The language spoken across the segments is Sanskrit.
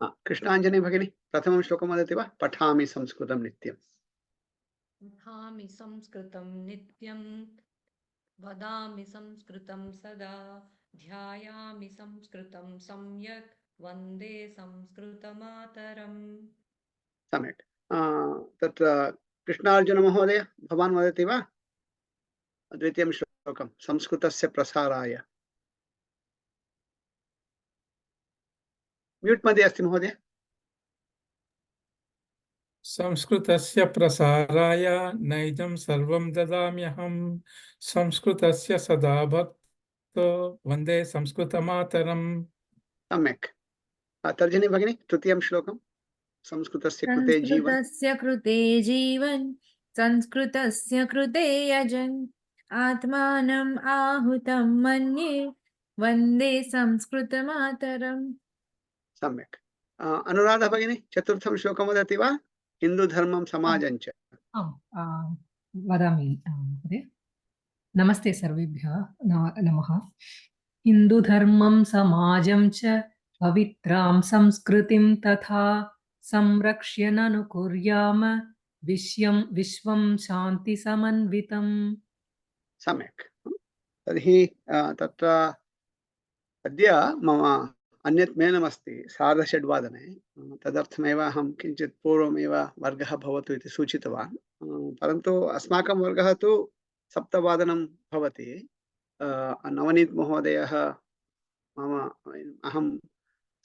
कृष्णाञ्जनी भगिनी प्रथमं श्लोकं वदति वा? पठामि संस्कृतं नित्यम्। पठामि संस्कृतं नित्यं वदामि संस्कृतं सदा ध्यायामि संस्कृतं सम्यक् वन्दे संस्कृतमातरम्। सम्यक्। तत्र कृष्णार्जुनमहोदय भवान् वदति वा? द्वितीयं श्लोकं संस्कृतस्य प्रसाराय। म्यूट् मध्ये अस्ति महोदय। संस्कृतस्य प्रसाराय नैजं सर्वं ददाम्यहं संस्कृतस्य सदा भक्तो वन्दे संस्कृतमातरम्। सम्यक्। तर्जनी भगिनी तृतीयं श्लोकं संस्कृतस्य कृते जीवन्। संस्कृतस्य कृते जीवन् संस्कृतस्य कृते यजन् आत्मानम् आहुतं मन्ये वन्दे संस्कृतमातरम्। सम्यक्। अनुराधा भगिनी चतुर्थं श्लोकं वदति वा? हिन्दुधर्मं समाजं च। वदामि महोदय। नमस्ते सर्वेभ्यः नमः। हिन्दुधर्मं समाजं च पवित्रां संस्कृतिं तथा संरक्ष्य ननु कुर्याम विश्वं शान्तिसमन्वितम्। सम्यक्। तर्हि तत्र अद्य मम अन्यत् मेलनमस्ति सार्धषड्वादने। तदर्थमेव अहं किञ्चित् पूर्वमेव वर्गः भवतु इति सूचितवान्। परन्तु अस्माकं वर्गः तु 7:00 भवति। नवनीत् महोदयः मम अहं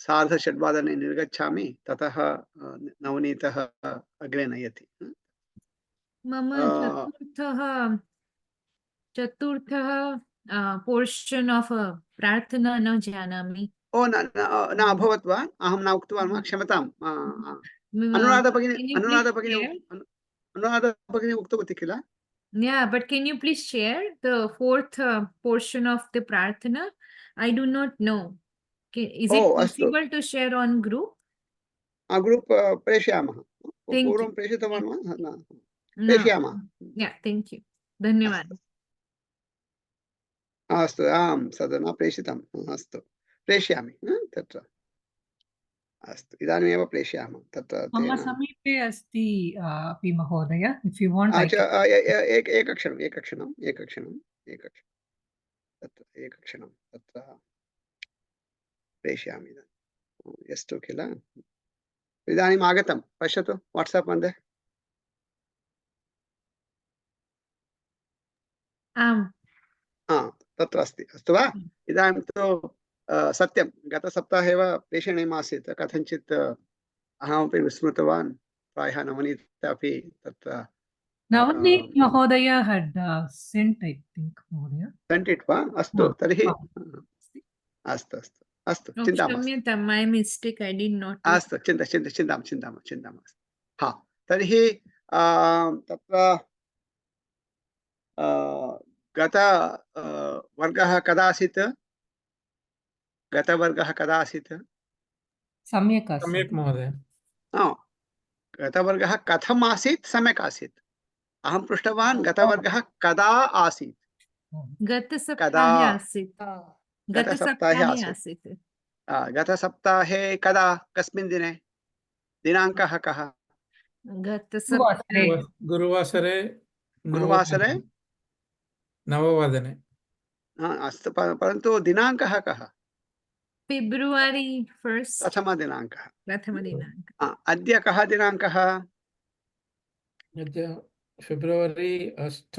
सार्धषड्वादने निर्गच्छामि, ततः नवनीतः अग्रे नयति। मम चतुर्थः पोर्शन ऑफ प्रार्थना न जानामि। ओ न अभवत् वा? अहं न उक्तवान् वा? क्षम्यताम्। अनुराधा भगिनी उक्तवती किल? Yeah, but can you please share the fourth portion of the prarthana? I do not know. Is it possible to share on group? Group प्रेषयामः। पूर्वं प्रेषितवान् वा? न प्रेषयामः। Yeah, thank you. धन्यवादः। अस्तु, आं सदना प्रेषितम्। अस्तु, प्रेषयामि तत्र। अस्तु, इदानीमेव प्रेषयामः तत्र। मम समीपे अस्ति अपि महोदय, if you want I can. एकक्षणं तत्र प्रेषयामि। यस्तु किल? इदानीम् आगतं, पश्यतु वाट्साप् मध्ये। तत्र अस्ति। अस्तु वा? इदानीं तु सत्यं गतसप्ताहे एव प्रेषणीयमासीत्, कथञ्चित् अहमपि विस्मृतवान्। प्रायः नवनीता अपि तत्र Navneet Mahodaya had sent, I think, Mahodaya. Sent it वा? अस्तु, तर्हि अस्तु अस्तु अस्तु, चिन्ता मास्तु। My mistake, I did not. अस्तु, चिन्ता मास्तु। हा, तर्हि तत्र गत वर्गः कदा आसीत्? गतवर्गः कदा आसीत्? सम्यक् महोदय। गतवर्गः कथम् आसीत्? सम्यक् आसीत्। अहं पृष्टवान् गतवर्गः कदा आसीत्? गतसप्ताहे कदा? कस्मिन् दिने? दिनाङ्कः कः? गुरुवासरे 9:00 अस्तु, परन्तु दिनाङ्कः कः? February 1st. प्रथमदिनाङ्कः। अद्य कः दिनाङ्कः? अद्य फेब्रुवरी 8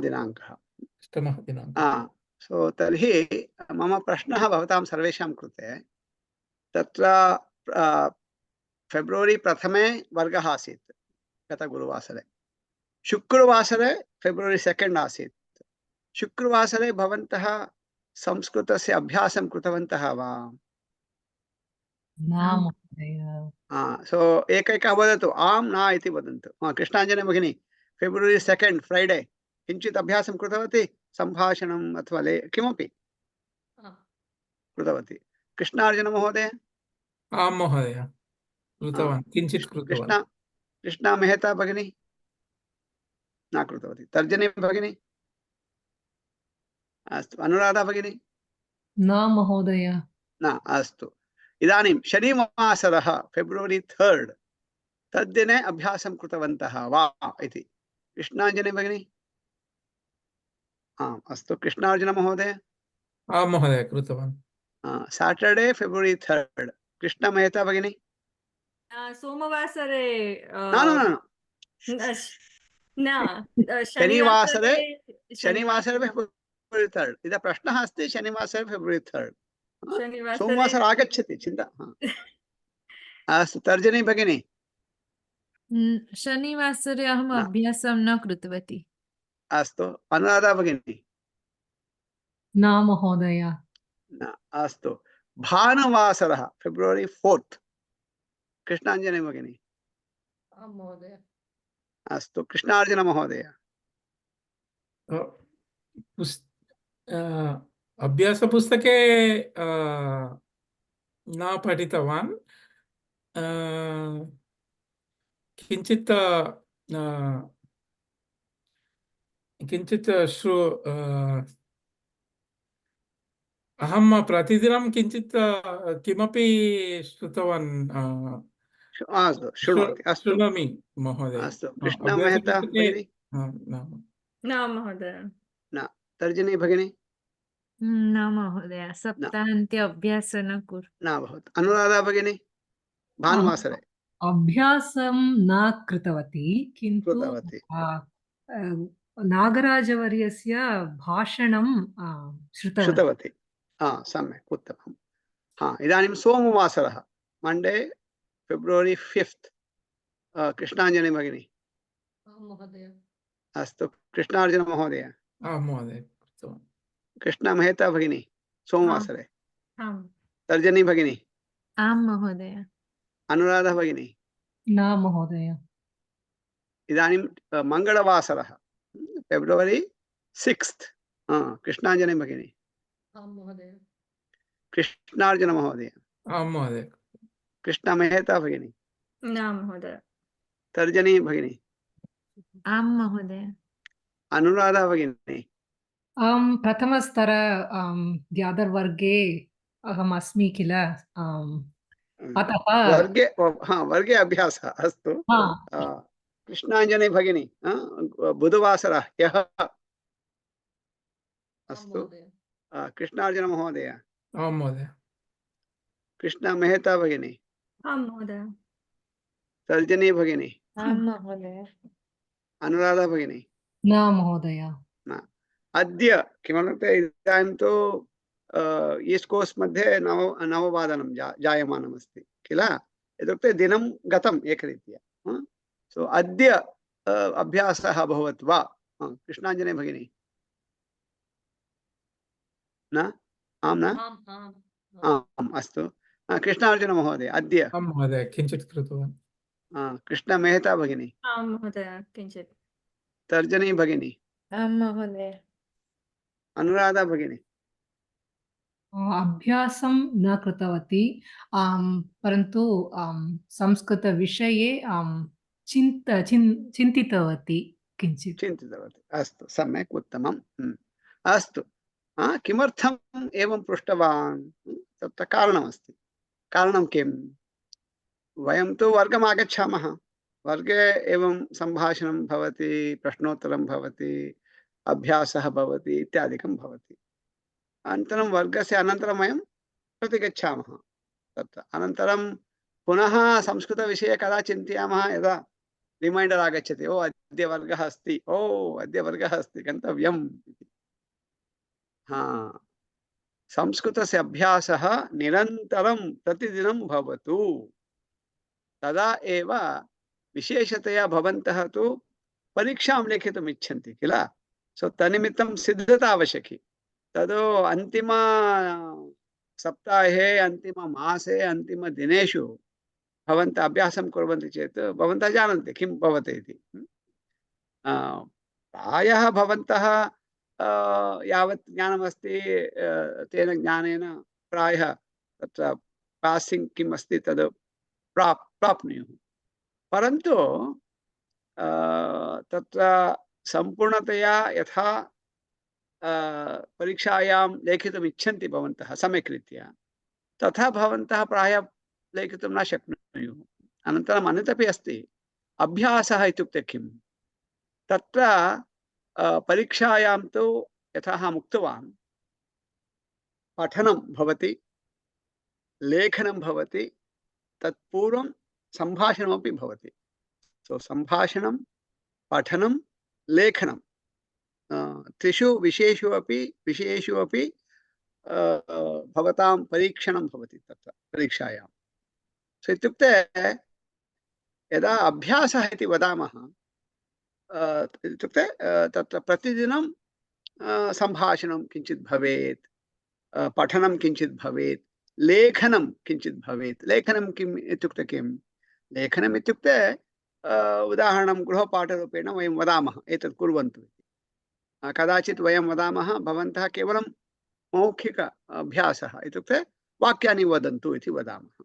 दिनाङ्कः। सो तर्हि मम प्रश्नः भवतां सर्वेषां कृते, तत्र फेब्रुवरी प्रथमे वर्गः आसीत् गतगुरुवासरे, शुक्रवासरे फेब्रुवरी 2 आसीत्। शुक्रवासरे भवन्तः संस्कृतस्य अभ्यासं कृतवन्तः वा? सो एकैकः वदतु, आं न इति वदन्तु। कृष्णाञ्जनी भगिनी फेब्रुवरी 2 फ्रैडे किञ्चित् अभ्यासं कृतवती? सम्भाषणम् अथवा किमपि कृतवती? कृष्णार्जुन महोदय? आं महोदय, कृतवान्, किञ्चित् कृतवान्। कृष्णा मेहता भगिनी न कृतवती। तर्जनी भगिनी? अस्तु, अनुराधा भगिनी? न महोदय। न अस्तु इदानीं शनिवासरः February 3rd तद्दिने अभ्यासं कृतवन्तः वा इति कृष्णाञ्जलि भगिनी आम् अस्तु कृष्णार्जुन महोदय आं महोदय कृतवान् Saturday February 3rd Krishna Mehta भगिनी सोमवासरे न न न न शनिवासरे शनिवासरे February 3rd इदं प्रश्नः अस्ति शनिवासरे February 3rd शनिवासरे सोमवासरे आगच्छति चिन्ता अस्तु तर्जनी भगिनी शनिवासरे अहम् न अभ्यासं न कृतवती अस्तु अनुराधा भगिनी न महोदय न अस्तु भानुवासरः February 4th कृष्णाञ्जलि भगिनी आं महोदय अस्तु कृष्णार्जुन महोदय अभ्यासपुस्तके न पठितवान् किञ्चित् किञ्चित् अहं प्रतिदिनं किञ्चित् किमपि श्रुतवान् अस्तु शृणोति अस्तु शृणोमि महोदय अस्तु कृष्ण मेहता अभ्यासपुस्तके भगिनी न महोदय न तर्जनी भगिनी न महोदय न सप्ताहान्ते अभ्यासं न न भवतु अनुराधा भगिनी भानुवासरे अभ्यासं न कृतवती किन्तु कृतवती नागराजवर्यस्य भाषणं श्रुतवती श्रुतवती सम्यक् उत्तमं इदानीं सोमवासरः मंडे February 5th कृष्णाञ्जलि भगिनी आं महोदय अस्तु कृष्णार्जुन महोदय आं महोदय कृतवान् कृष्ण मेहता भगिनी सोमवासरे आम् तर्जनी भगिनी आं महोदय अनुराधा भगिनी न महोदय इदानीं मङ्गलवासरः February 6th कृष्णाञ्जलि भगिनी आं महोदय कृष्णार्जुन महोदय आं महोदय कृष्ण मेहता भगिनी न महोदय तर्जनी भगिनी आं महोदय अनुराधा भगिनी प्रथमस्तर द्वादशवर्गे अहम् अस्मि किल अतः वर्गे वर्गे अभ्यासः अस्तु कृष्णाञ्जलि भगिनी बुधवासरः ह्यः अस्तु कृष्णार्जुन महोदय आं महोदय कृष्ण मेहता भगिनी आं महोदय तर्जनी भगिनी आं महोदय अनुराधा भगिनी न महोदय न अद्य किमर्थम् इदानीं तु ईस्ट् कोस्ट् मध्ये नववादनं जायमानमस्ति किल इत्युक्ते दिनं गतम् एकरीत्या सो अद्य अभ्यासः अभवत् वा कृष्णाञ्जलि भगिनी न आं न आम् अस्तु कृष्णार्जुन महोदय अद्य आं महोदय किञ्चित् कृतवान् कृष्ण मेहता भगिनी आं महोदय किञ्चित् तर्जनी भगिनी आं महोदय अनुराधा भगिनी अभ्यासं न कृतवती परन्तु संस्कृतविषये चिन्तितवती किञ्चित् चिन्तितवती अस्तु सम्यक् उत्तमम् अस्तु किमर्थम् एवं पृष्टवान् तत्र कारणमस्ति कारणं किम् वयं तु वर्गम् आगच्छामः वर्गे एवं सम्भाषणं भवति प्रश्नोत्तरं भवति अभ्यासः भवति इत्यादिकं भवति अनन्तरं वर्गस्य अनन्तरं वयं प्रतिगच्छामः तत्र अनन्तरं पुनः संस्कृतविषये कदा चिन्तयामः यदा रिमैंडर आगच्छति ओ अद्य वर्गः अस्ति ओ अद्य वर्गः अस्ति गन्तव्यम् संस्कृतस्य अभ्यासः निरन्तरं प्रतिदिनं भवतु तदा एव विशेषतया भवन्तः तु परीक्षां लेखितुम् इच्छन्ति किल सो तन्निमित्तं सिद्धता आवश्यकी तद् अन्तिम सप्ताहे अन्तिममासे अन्तिमदिनेषु भवन्तः अभ्यासं कुर्वन्ति चेत् भवन्तः जानन्ति किं भवति इति प्रायः भवन्तः यावत् ज्ञानमस्ति तेन ज्ञानेन प्रायः तत्र पासिङ्ग् किम् अस्ति तद् प्राप्नुयुः परन्तु तत्र सम्पूर्णतया यथा परीक्षायां लेखितुम् इच्छन्ति भवन्तः सम्यक् रीत्या तथा भवन्तः प्रायः लेखितुं न शक्नुयुः। अनन्तरम् अन्यदपि अस्ति, अभ्यासः इत्युक्ते किं? तत्र परीक्षायां तु यथा अहम् उक्तवान्, पठनं भवति, लेखनं भवति, तत्पूर्वं सम्भाषणमपि भवति। सो सम्भाषणं, पठनं, लेखनं त्रिषु विषयेषु अपि भवतां परीक्षणं भवति तत्र परीक्षायां। सो इत्युक्ते यदा अभ्यासः इति वदामः, इत्युक्ते तत्र प्रतिदिनं सम्भाषणं किञ्चित् भवेत्, पठनं किञ्चित् भवेत्, लेखनं किञ्चित् भवेत्। लेखनं किम् इत्युक्ते किं? लेखनम् इत्युक्ते उदाहरणं गृहपाठरूपेण वयं वदामः एतत् कुर्वन्तु इति। कदाचित् वयं वदामः भवन्तः केवलं मौखिक अभ्यासः इत्युक्ते वाक्यानि वदन्तु इति वदामः।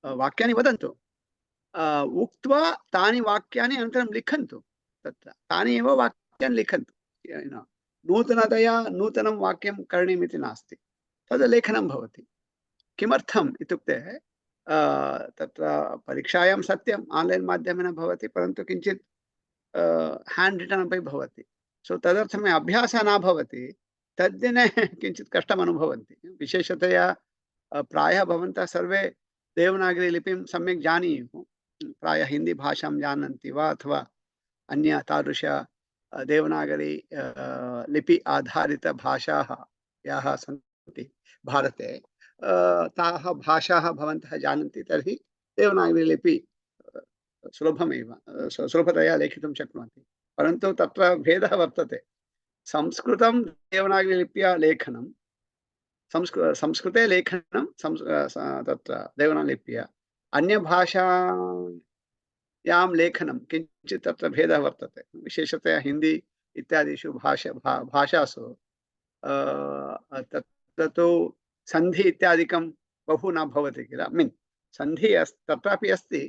वाक्यानि वदन्तु, उक्त्वा तानि वाक्यानि अनन्तरं लिखन्तु। तत्र तानि एव वाक्यानि लिखन्तु। नूतनतया नूतनं वाक्यं करणीयमिति नास्ति, तद् लेखनं भवति। किमर्थम् इत्युक्ते तत्र परीक्षायां सत्यम् आन्लैन् माध्यमेन भवति, परन्तु किञ्चित् हैण्ड् रिटन् अपि भवति। सो तदर्थम् अभ्यासः न भवति, तद्दिने किञ्चित् कष्टम् अनुभवन्ति। विशेषतया प्रायः भवन्तः सर्वे देवनागरी लिपिं सम्यक् जानीयुः, प्रायः हिंदी भाषां जानन्ति वा अथवा अन्य तादृश देवनागरी लिपि आधारित भाषाः याः सन्ति भारते, ताः भाषाः भवन्तः जानन्ति तर्हि देवनागरी लिपि सुलभमेव, सुलभतया लेखितुं शक्नुवन्ति। परन्तु तत्र भेदः वर्तते। संस्कृतं देवनागरी लिप्या लेखनं, संस्कृते लेखनं तत्र देवनागरी लिप्या, अन्यभाषायां लेखनं किञ्चित् तत्र भेदः वर्तते। विशेषतया हिंदी इत्यादिषु भाषासु तत्र तु सन्धि इत्यादिकं बहु न भवति किल। मीन् सन्धि तत्रापि अस्ति,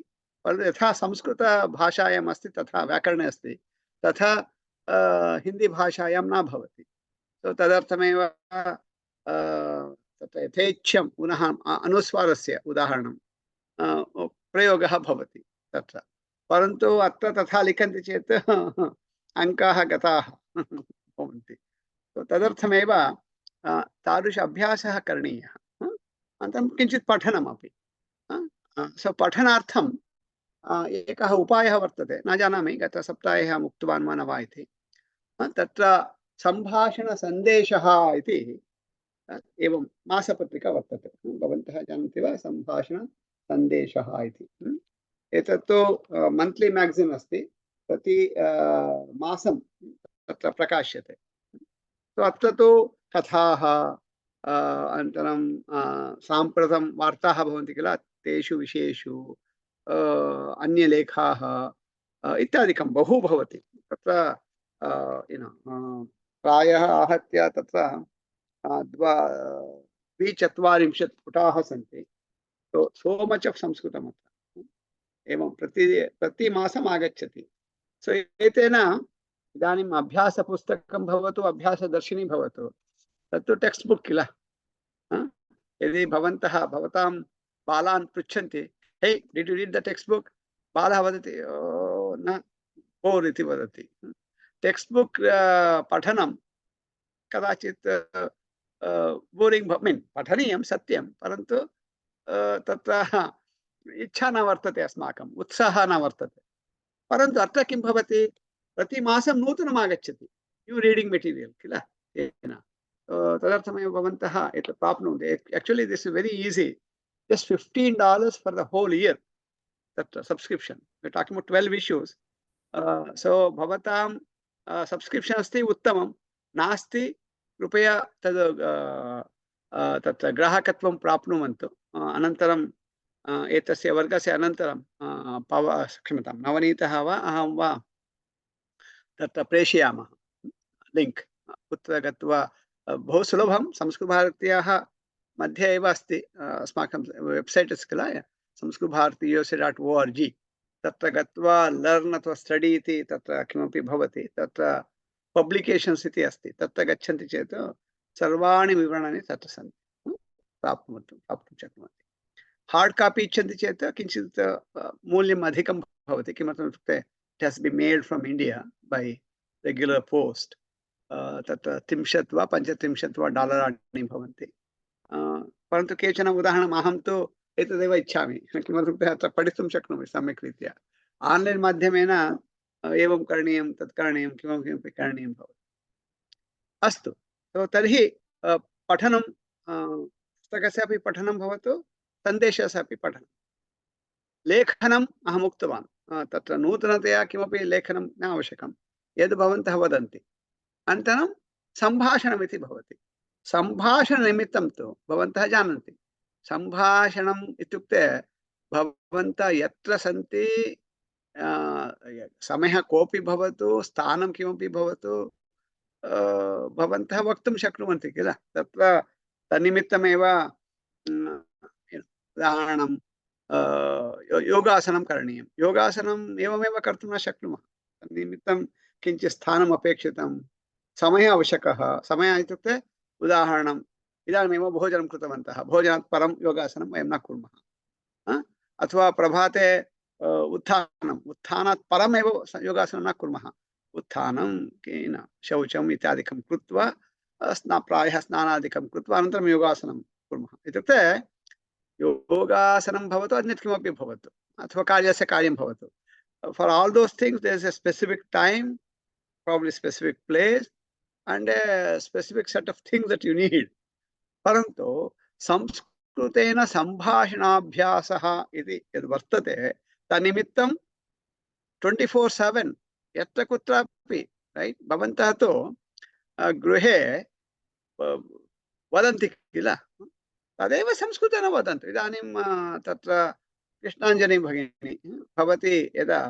परन्तु यथा संस्कृतभाषायाम् अस्ति तथा व्याकरणे अस्ति, तथा हिंदी भाषायां न भवति। तो तदर्थमेव तत्र यथेच्छं पुनः अनुस्वारस्य उदाहरणं प्रयोगः भवति तत्र। परन्तु अत्र तथा लिखन्ति चेत् अङ्काः गताः भवन्ति। तो तदर्थमेव तादृश अभ्यासः करणीयः। अनन्तरं किञ्चित् पठनमपि। सो पठनार्थं एकः उपायः वर्तते, न जानामि गतसप्ताहे अहम् उक्तवान् वा न वा इति। तत्र सम्भाषणसन्देशः इति एवं मासपत्रिका वर्तते, भवन्तः जानन्ति वा? सम्भाषणसन्देशः इति एतत्तु मन्त्लि म्यागज़िन् अस्ति, प्रति मासं तत्र प्रकाश्यते। तो अत्र तु कथाः, अनन्तरं साम्प्रतं वार्ताः भवन्ति किल, तेषु विषयेषु अन्यलेखाः इत्यादिकं बहु भवति तत्र। प्रायः आहत्य तत्र 240 पुटाः सन्ति। सो मच ऑफ संस्कृतम् अत्र एवं प्रतिमासम् आगच्छति। सो एतेन इदानीम् अभ्यासपुस्तकं भवतु, अभ्यासदर्शिनी भवतु, तत्तु टेक्स्ट् बुक् किल। यदि भवन्तः भवतां बालान् पृच्छन्ति, हे did you read the text book, बालः वदति न, बोर् इति वदति। टेक्स्ट बुक पठनं कदाचित् बोरिंग, मीन् पठनीयं सत्यं, परन्तु तत्र इच्छा न वर्तते, अस्माकम् उत्साहः न वर्तते। परन्तु अत्र किं भवति, प्रतिमासं नूतनम् आगच्छति, न्यू रीडिंग मेटीरियल् किल। तदर्थमेव भवन्तः एतत् प्राप्नुवन्ति। Actually this is very easy, just $15 for the whole year that subscription. We're talking about 12 issues. So bhavatam subscription asti uttamam nasti कृपया तद् तत्र ग्राहकत्वं प्राप्नुवन्तु। अनन्तरं एतस्य वर्गस्य अनन्तरं क्षम्यतां नवनीतः वा अहं वा तत्र प्रेषयामः लिङ्क्, कुत्र गत्वा बहु सुलभं। संस्कृतभारत्याः मध्ये एव अस्ति, अस्माकं वेब्सैट् अस्ति किल, samskritbharati.org, तत्र गत्वा लर्न् अथवा स्टडी इति तत्र किमपि भवति, तत्र पब्लिकेशन्स् इति अस्ति, तत्र गच्छन्ति चेत् सर्वाणि विवरणानि तत्र सन्ति। प्राप्तुं शक्नुवन्ति। हार्ड कापी इच्छन्ति चेत् किञ्चित् मूल्यम् अधिकं भवति। किमर्थम् इत्युक्ते it has be made from India by regular post. तत्र 30 वा 35 वा डालराणि भवन्ति। परन्तु केचन उदाहरणम् अहं तु एतदेव इच्छामि। किमर्थम् अत्र पठितुं शक्नोमि सम्यक् रीत्या। आन्लैन् माध्यमेन एवं करणीयं तत् करणीयं किमपि करणीयं भवति। अस्तु, तर्हि पठनं पुस्तकस्यापि पठनं भवतु, सन्देशस्य अपि पठनं। लेखनम् अहम् उक्तवान्, तत्र नूतनतया किमपि लेखनं न आवश्यकं, यद् भवन्तः वदन्ति। अनन्तरं सम्भाषणमिति भवति। सम्भाषणनिमित्तं तु भवन्तः जानन्ति, सम्भाषणम् इत्युक्ते भवन्तः यत्र सन्ति, समयः कोऽपि भवतु, स्थानं किमपि भवतु, भवन्तः वक्तुं शक्नुवन्ति किल। तत्र तन्निमित्तमेव उदाहरणं योगासनं करणीयं। योगासनम् एवमेव कर्तुं न शक्नुमः, तन्निमित्तं किञ्चित् स्थानम् अपेक्षितं, समयः आवश्यकः। समयः इत्युक्ते उदाहरणम् इदानीमेव भोजनं कृतवन्तः, भोजनात् परं योगासनं वयं न कुर्मः। अथवा प्रभाते उत्थानात् परमेव योगासनं न कुर्मः। उत्थानं शौचम् इत्यादिकं कृत्वा प्रायः स्नानादिकं कृत्वा अनन्तरं योगासनं कुर्मः। इत्युक्ते योगासनं भवतु, अन्यत् किमपि भवतु, अथवा कार्यस्य कार्यं भवतु, for all those things there is a specific time, probably specific place and a specific set of things that you need. परन्तु संस्कृतेन सम्भाषणाभ्यासः इति यद् वर्तते, तन्निमित्तं 24/7 यत्र कुत्रापि, रैट्। भवन्तः तु गृहे वदन्ति किल, तदेव संस्कृतेन वदन्तु। इदानीं तत्र कृष्णाञ्जनी भगिनी, भवती यदा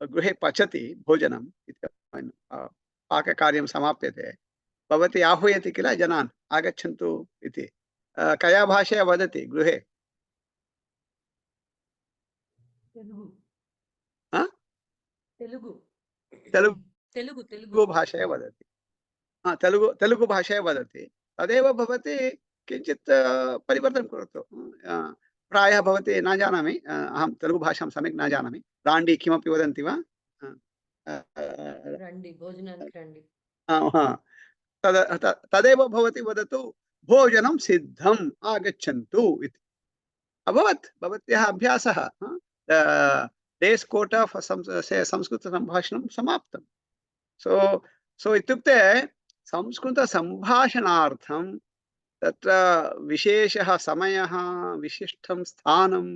गृहे पचति भोजनं, पाककार्यं समाप्यते, भवती आह्वयति किल जनान्, आगच्छन्तु इति। कया भाषया वदति गृहे? तेलुगु भाषया वदति। तेलुगु भाषया वदति। तदेव भवती किञ्चित् परिवर्तनं करोतु। प्रायः भवती न जानामि, अहं तेलुगु भाषां सम्यक् न जानामि। राण्डी किमपि वदन्ति वा? तदेव भवती वदतु, भोजनं सिद्धम्, आगच्छन्तु इति। अभवत् भवत्याः अभ्यासः। डेस् कोट आफ् संस्कृतसम्भाषणं समाप्तं। सो इत्युक्ते संस्कृतसम्भाषणार्थं तत्र विशेषः समयः, विशिष्टं स्थानं,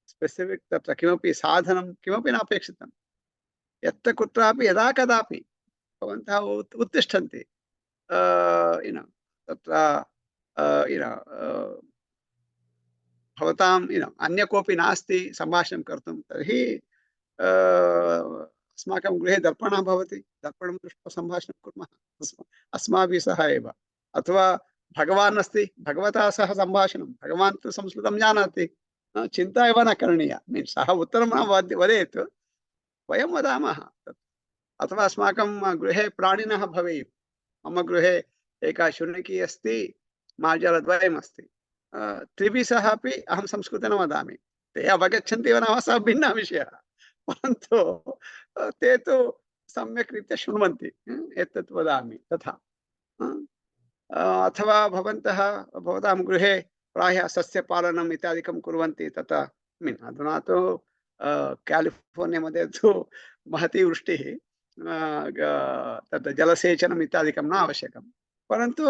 स्पेसिफिक् तत्र किमपि साधनं किमपि न अपेक्षितं। यत्र कुत्रापि यदा कदापि भवन्तः उत्तिष्ठन्ति, तत्र भवतां अन्य कोऽपि नास्ति सम्भाषणं कर्तुं, तर्हि अस्माकं गृहे दर्पणः भवति, दर्पणं दृष्ट्वा सम्भाषणं कुर्मः अस्माभिः सह एव। अथवा भगवान् अस्ति, भगवता सह सम्भाषणं, भगवान् तु संस्कृतं जानाति, चिन्ता एव न करणीया। मीन्स् सः उत्तरं न वदेत्, वयं वदामः। अथवा अस्माकं गृहे प्राणिनः भवेयुः। मम गृहे एका शुनकी अस्ति, मार्जालद्वयम् अस्ति। त्रिभिः सह अपि अहं संस्कृतेन वदामि। ते अवगच्छन्ति वा न वा सः भिन्नः विषयः, परन्तु ते तु सम्यक् रीत्या शृण्वन्ति एतत् वदामि तथा। अथवा भवतां गृहे प्रायः सस्यपालनम् इत्यादिकं कुर्वन्ति, तथा अधुना तु केलिफोर्निया मध्ये तु महती वृष्टिः, तत्र जलसेचनम् इत्यादिकं न आवश्यकं, परन्तु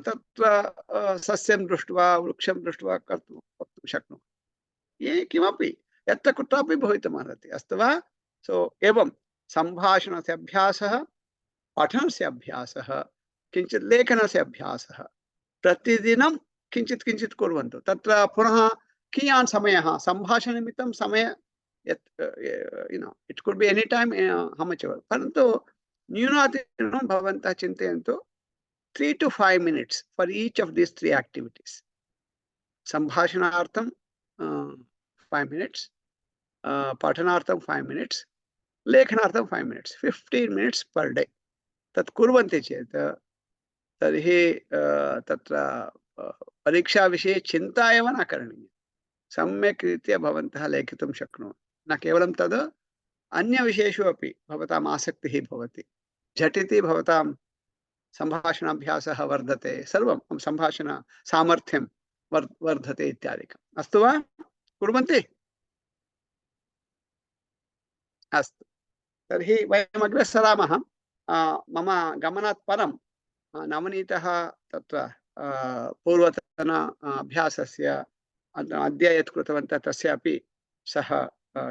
तत्र सस्यं दृष्ट्वा वृक्षं दृष्ट्वा कर्तुं शक्नुमः। ये किमपि यत्र कुत्रापि भवितुमर्हति, अस्तु वा? एवं सम्भाषणस्य अभ्यासः, पठनस्य अभ्यासः, किञ्चित् लेखनस्य अभ्यासः, प्रतिदिनं किञ्चित् किञ्चित् कुर्वन्तु। तत्र पुनः कियान् समयः सम्भाषणनिमित्तं समय, इट् कुड बि एनी टाइम, हाउ मच एवर्, परन्तु न्यूनातिन्यूनं भवन्तः चिन्तयन्तु 3 to 5 minutes for each of these 3 activities. सम्भाषणार्थं 5 minutes, पठनार्थं 5 minutes, लेखनार्थं 5 minutes, 15 minutes per day. तत् कुर्वन्ति चेत् तर्हि तत्र परीक्षाविषये चिन्ता एव न करणीया। सम्यक् रीत्या भवन्तः लेखितुं शक्नुवन्ति। न केवलं तद्, अन्यविषयेषु अपि भवताम् आसक्तिः भवति। झटिति भवतां सम्भाषणाभ्यासः वर्धते, सर्वं सम्भाषण सामर्थ्यं वर्धते इत्यादिकम्। अस्तु वा? कुर्वन्ति? अस्तु, तर्हि वयम् अग्रे सरामः। मम गमनात् परं नवनीतः तत्र पूर्वतन अभ्यासस्य अद्य यत् कृतवन्तः तस्यापि सः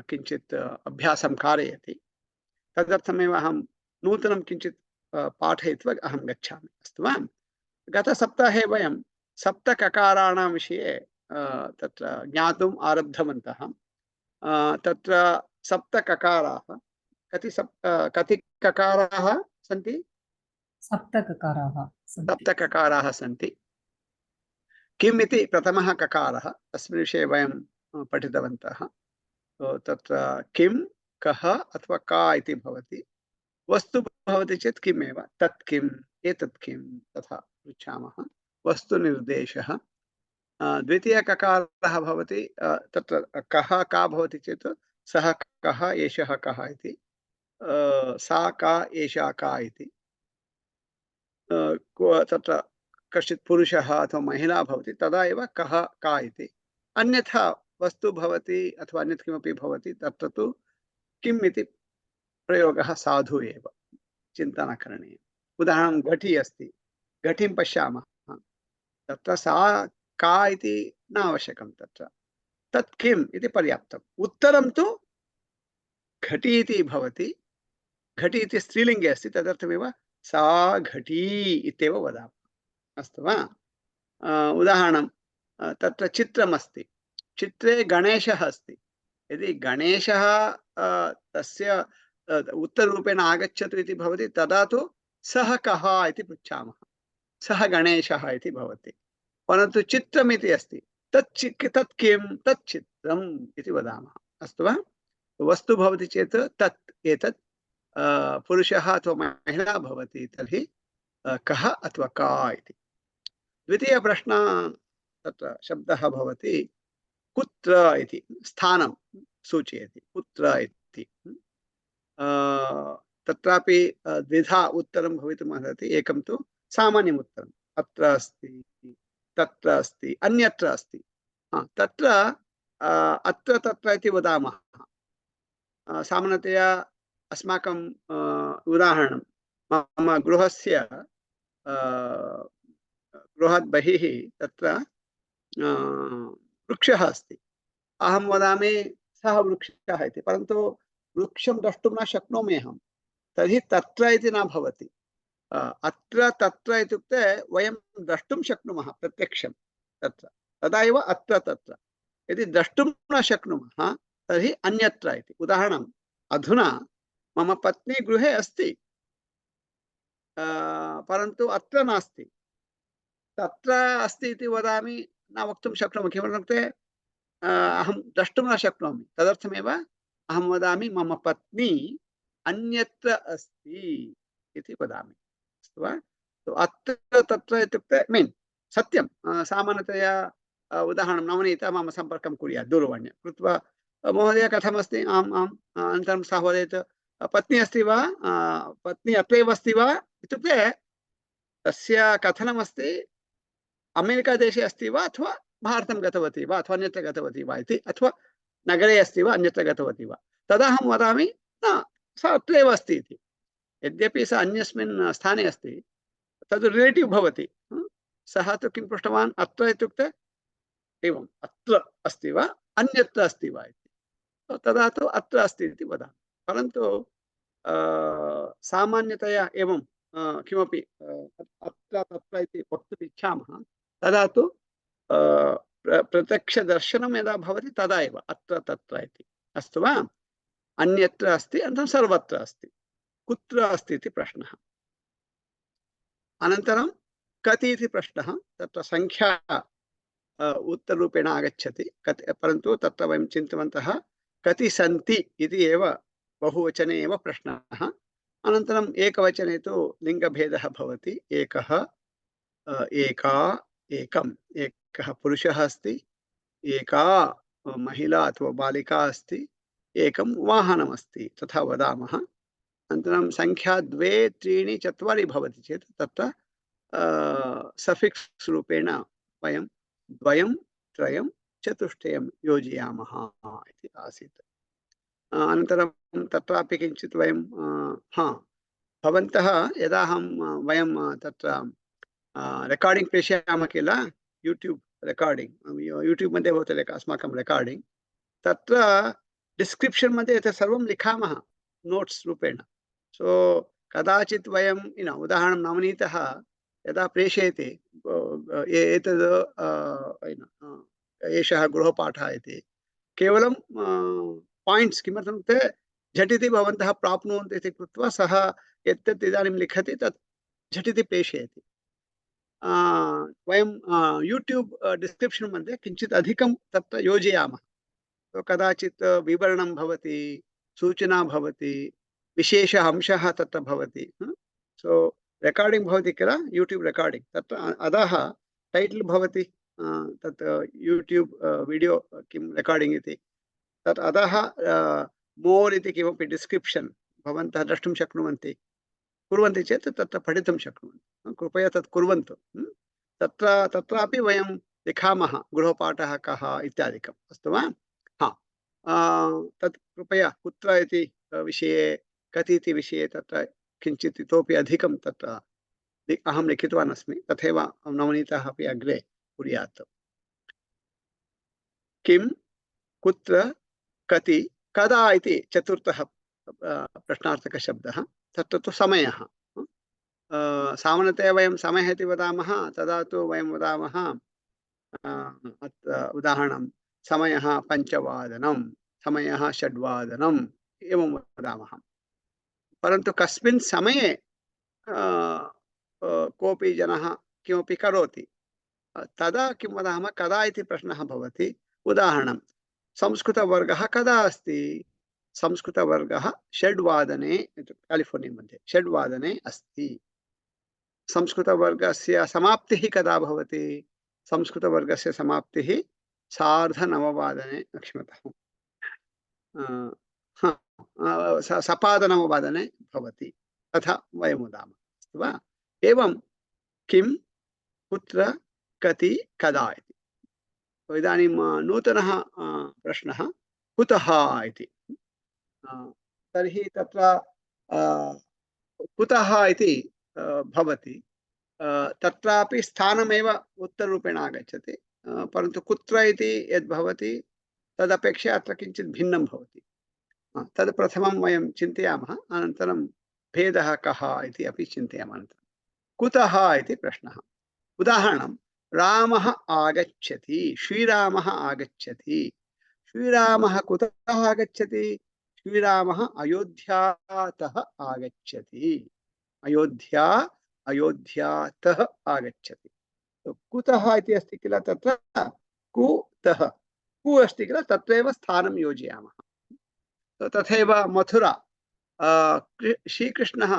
किञ्चित् अभ्यासं कारयति। तदर्थमेव अहं नूतनं किञ्चित् पाठयित्वा अहं गच्छामि। अस्तु वा? गतसप्ताहे वयं सप्तककाराणां विषये तत्र ज्ञातुम् आरब्धवन्तः। तत्र सप्तककाराः कति ककाराः सन्ति? सप्तककाराः सन्ति। सप्तककाराः सन्ति। किम् इति प्रथमः ककारः, तस्मिन् विषये वयं पठितवन्तः। तत्र किं, कः अथवा का इति भवति। वस्तु भवति चेत् किमेव, तत् किम्, एतत् किं, तथा पृच्छामः। वस्तुनिर्देशः। द्वितीयककारः भवति तत्र कः का भवति चेत् सः कः, एषः कः इति, सा का, एषा का इति। तत्र कश्चित् पुरुषः अथवा महिला भवति तदा एव कः का इति। अन्यथा वस्तु भवति अथवा अन्यत् किमपि भवति तत्र तु किम् इति प्रयोगः साधु एव, चिन्ता न करणीया। उदाहरणं घटी अस्ति, घटीं पश्यामः, तत्र सा का इति न आवश्यकं, तत्र तत् किम् इति पर्याप्तम्। उत्तरं तु घटी इति भवति। घटी इति स्त्रीलिङ्गे अस्ति, तदर्थमेव सा घटी इत्येव वदामः। अस्तु वा? उदाहरणं तत्र चित्रमस्ति, चित्रे गणेशः अस्ति। यदि गणेशः तस्य उत्तररूपेण आगच्छतु इति भवति तदा तु सः कः इति पृच्छामः, सः गणेशः इति भवति। परन्तु चित्रमिति अस्ति, तत् किं, तत् चित्रम् इति वदामः। अस्तु वा? वस्तु भवति चेत् तत्, एतत्, पुरुषः अथवा महिला भवति तर्हि कः अथवा का इति। द्वितीयप्रश्नः, तत्र शब्दः भवति कुत्र इति, स्थानं सूचयति, कुत्र इति। तत्रापि द्विधा उत्तरं भवितुमर्हति। एकं तु सामान्यम् उत्तरम्, अत्र अस्ति, तत्र अस्ति, अन्यत्र अस्ति। तत्र अत्र तत्र इति वदामः। सामान्यतया अस्माकं उदाहरणं, मम गृहस्य गृहात् बहिः तत्र वृक्षः अस्ति। अहं वदामि सः वृक्षः इति, परन्तु वृक्षं द्रष्टुं न शक्नोमि अहं, तर्हि तत्र इति न भवति। अत्र तत्र इत्युक्ते वयं द्रष्टुं शक्नुमः प्रत्यक्षं तत्र, तदा एव अत्र तत्र। यदि द्रष्टुं न शक्नुमः तर्हि अन्यत्र इति। उदाहरणम्, अधुना मम पत्नी गृहे अस्ति, परन्तु अत्र नास्ति। तत्र अस्ति इति वदामि, न वक्तुं शक्नोमि, किमर्थमित्युक्ते अहं द्रष्टुं न शक्नोमि। तदर्थमेव अहं वदामि मम पत्नी अन्यत्र अस्ति इति वदामि। अस्तु वा? अत्र तत्र इत्युक्ते मीन् सत्यं। सामान्यतया उदाहरणं, नवनीता मम सम्पर्कं कुर्यात् दूरवाण्या कृत्वा, महोदय कथमस्ति, आम् आम्, अनन्तरं सः वदेत् पत्नी अस्ति वा, पत्नी अत्रैव अस्ति वा इत्युक्ते तस्य कथनमस्ति अमेरिकादेशे अस्ति वा अथवा भारतं गतवती वा अथवा अन्यत्र गतवती वा इति, अथवा नगरे अस्ति वा अन्यत्र गतवती वा। तदा अहं वदामि न, सा अत्रैव अस्ति इति। यद्यपि सा अन्यस्मिन् स्थाने अस्ति, तद् रिलेटिव् भवति। सः तु किं पृष्टवान्, अत्र इत्युक्ते एवम्, अत्र अस्ति वा अन्यत्र अस्ति वा इति। तदा तु अत्र अस्ति इति वदामि। परन्तु सामान्यतया एवं किमपि अत्र तत्र इति वक्तुम् इच्छामः, तदा तु प्रत्यक्षदर्शनं यदा भवति तदा एव अत्र तत्र इति। अस्तु वा? अन्यत्र अस्ति, अनन्तरं सर्वत्र अस्ति। कुत्र अस्ति इति प्रश्नः। अनन्तरं कति इति प्रश्नः, तत्र संख्या उत्तररूपेण आगच्छति, परन्तु तत्र वयं चिन्तितवन्तः कति सन्ति इति एव, बहुवचने एव प्रश्नः। अनन्तरम् एकवचने तु लिङ्गभेदः भवति, एकः, एका एकम् एकः पुरुषः अस्ति, एका महिला अथवा बालिका अस्ति, एकं वाहनमस्ति तथा वदामः। अनन्तरं संख्या 2 3 4 भवति चेत् तत्र सफिक्स् रूपेण वयं 2 3 चतुष्टयं योजयामः इति आसीत्। अनन्तरं तत्रापि किञ्चित् वयं भवन्तः यदा वयं तत्र रेकार्डिङ्ग् प्रेषयामः किल, यूट्यूब् रेकार्डिङ्ग्, यूट्यूब् मध्ये भवति अस्माकं रेकार्डिङ्ग्, तत्र डिस्क्रिप्शन् मध्ये एतत् सर्वं लिखामः नोट्स् रूपेण। सो कदाचित् वयं उदाहरणं नवनीतः यदा प्रेषयति एतद् एषः गृहपाठः इति केवलं पायिण्ट्स्, किमर्थम् इत्युक्ते झटिति भवन्तः प्राप्नुवन्तु इति कृत्वा सः यत् इदानीं लिखति तत् झटिति प्रेषयति। वयं यूट्यूब् डिस्क्रिप्शन् मध्ये किञ्चित् अधिकं तत्र योजयामः। तो कदाचित् विवरणं भवति, सूचना भवति, विशेष अंशः तत्र भवति। सो रेकार्डिङ्ग् भवति किल, यूट्यूब् रेकार्डिङ्ग्, तत्र अधः टैटल् भवति तत् यूट्यूब् वीडियो किं रेकार्डिङ्ग् इति, तत् अधः मोर् इति किमपि डिस्क्रिप्शन् भवन्तः द्रष्टुं शक्नुवन्ति। कुर्वन्ति चेत् तत्र पठितुं शक्नुवन्ति। कृपया तत् कुर्वन्तु। तत्रापि वयं लिखामः गृहपाठः कः इत्यादिकम्। अस्तु वा? तत् कृपया कुत्र इति विषये, कति इति विषये तत्र किञ्चित् इतोपि अधिकं तत्र अहं लिखितवान् अस्मि। तथैव नवनीतः अपि अग्रे कुर्यात्। किं, कुत्र, कति, कदा इति चतुर्थः प्रश्नार्थकशब्दः। तत्र तु समयः। सामान्यतया वयं समयः इति वदामः, तदा तु वयं वदामः उदाहरणं समयः 5 वादनं, समयः 6 वादनम् एवं वदामः। परन्तु कस्मिन् समये कोऽपि जनः किमपि करोति तदा किं वदामः, कदा इति प्रश्नः भवति। उदाहरणं संस्कृतवर्गः कदा अस्ति? संस्कृतवर्गः 6 वादने, कालिफोर्निया मध्ये 6 वादने अस्ति। संस्कृतवर्गस्य समाप्तिः कदा भवति? संस्कृतवर्गस्य समाप्तिः 9:30 क्षम्यतां, सपादनववादने भवति। तथा वयं वदामः। अस्तु वा? एवं किं, कुत्र, कति, कदा इति। इदानीं नूतनः प्रश्नः कुतः इति। तर्हि तत्र कुतः इति भवति, तत्रापि स्थानमेव उत्तररूपेण आगच्छति। परन्तु कुत्र इति यद् भवति तदपेक्षया अत्र किञ्चित् भिन्नं भवति। तद् प्रथमं वयं चिन्तयामः, अनन्तरं भेदः कः इति अपि चिन्तयामः। कुतः इति प्रश्नः। उदाहरणं रामः आगच्छति, श्रीरामः आगच्छति। श्रीरामः कुतः आगच्छति? श्रीरामः अयोध्यातः आगच्छति। अयोध्यातः आगच्छति। कुतः इति अस्ति किल, तत्र कुतः, कु अस्ति किल, तत्रैव स्थानं योजयामः। तथैव मथुरा, श्रीकृष्णः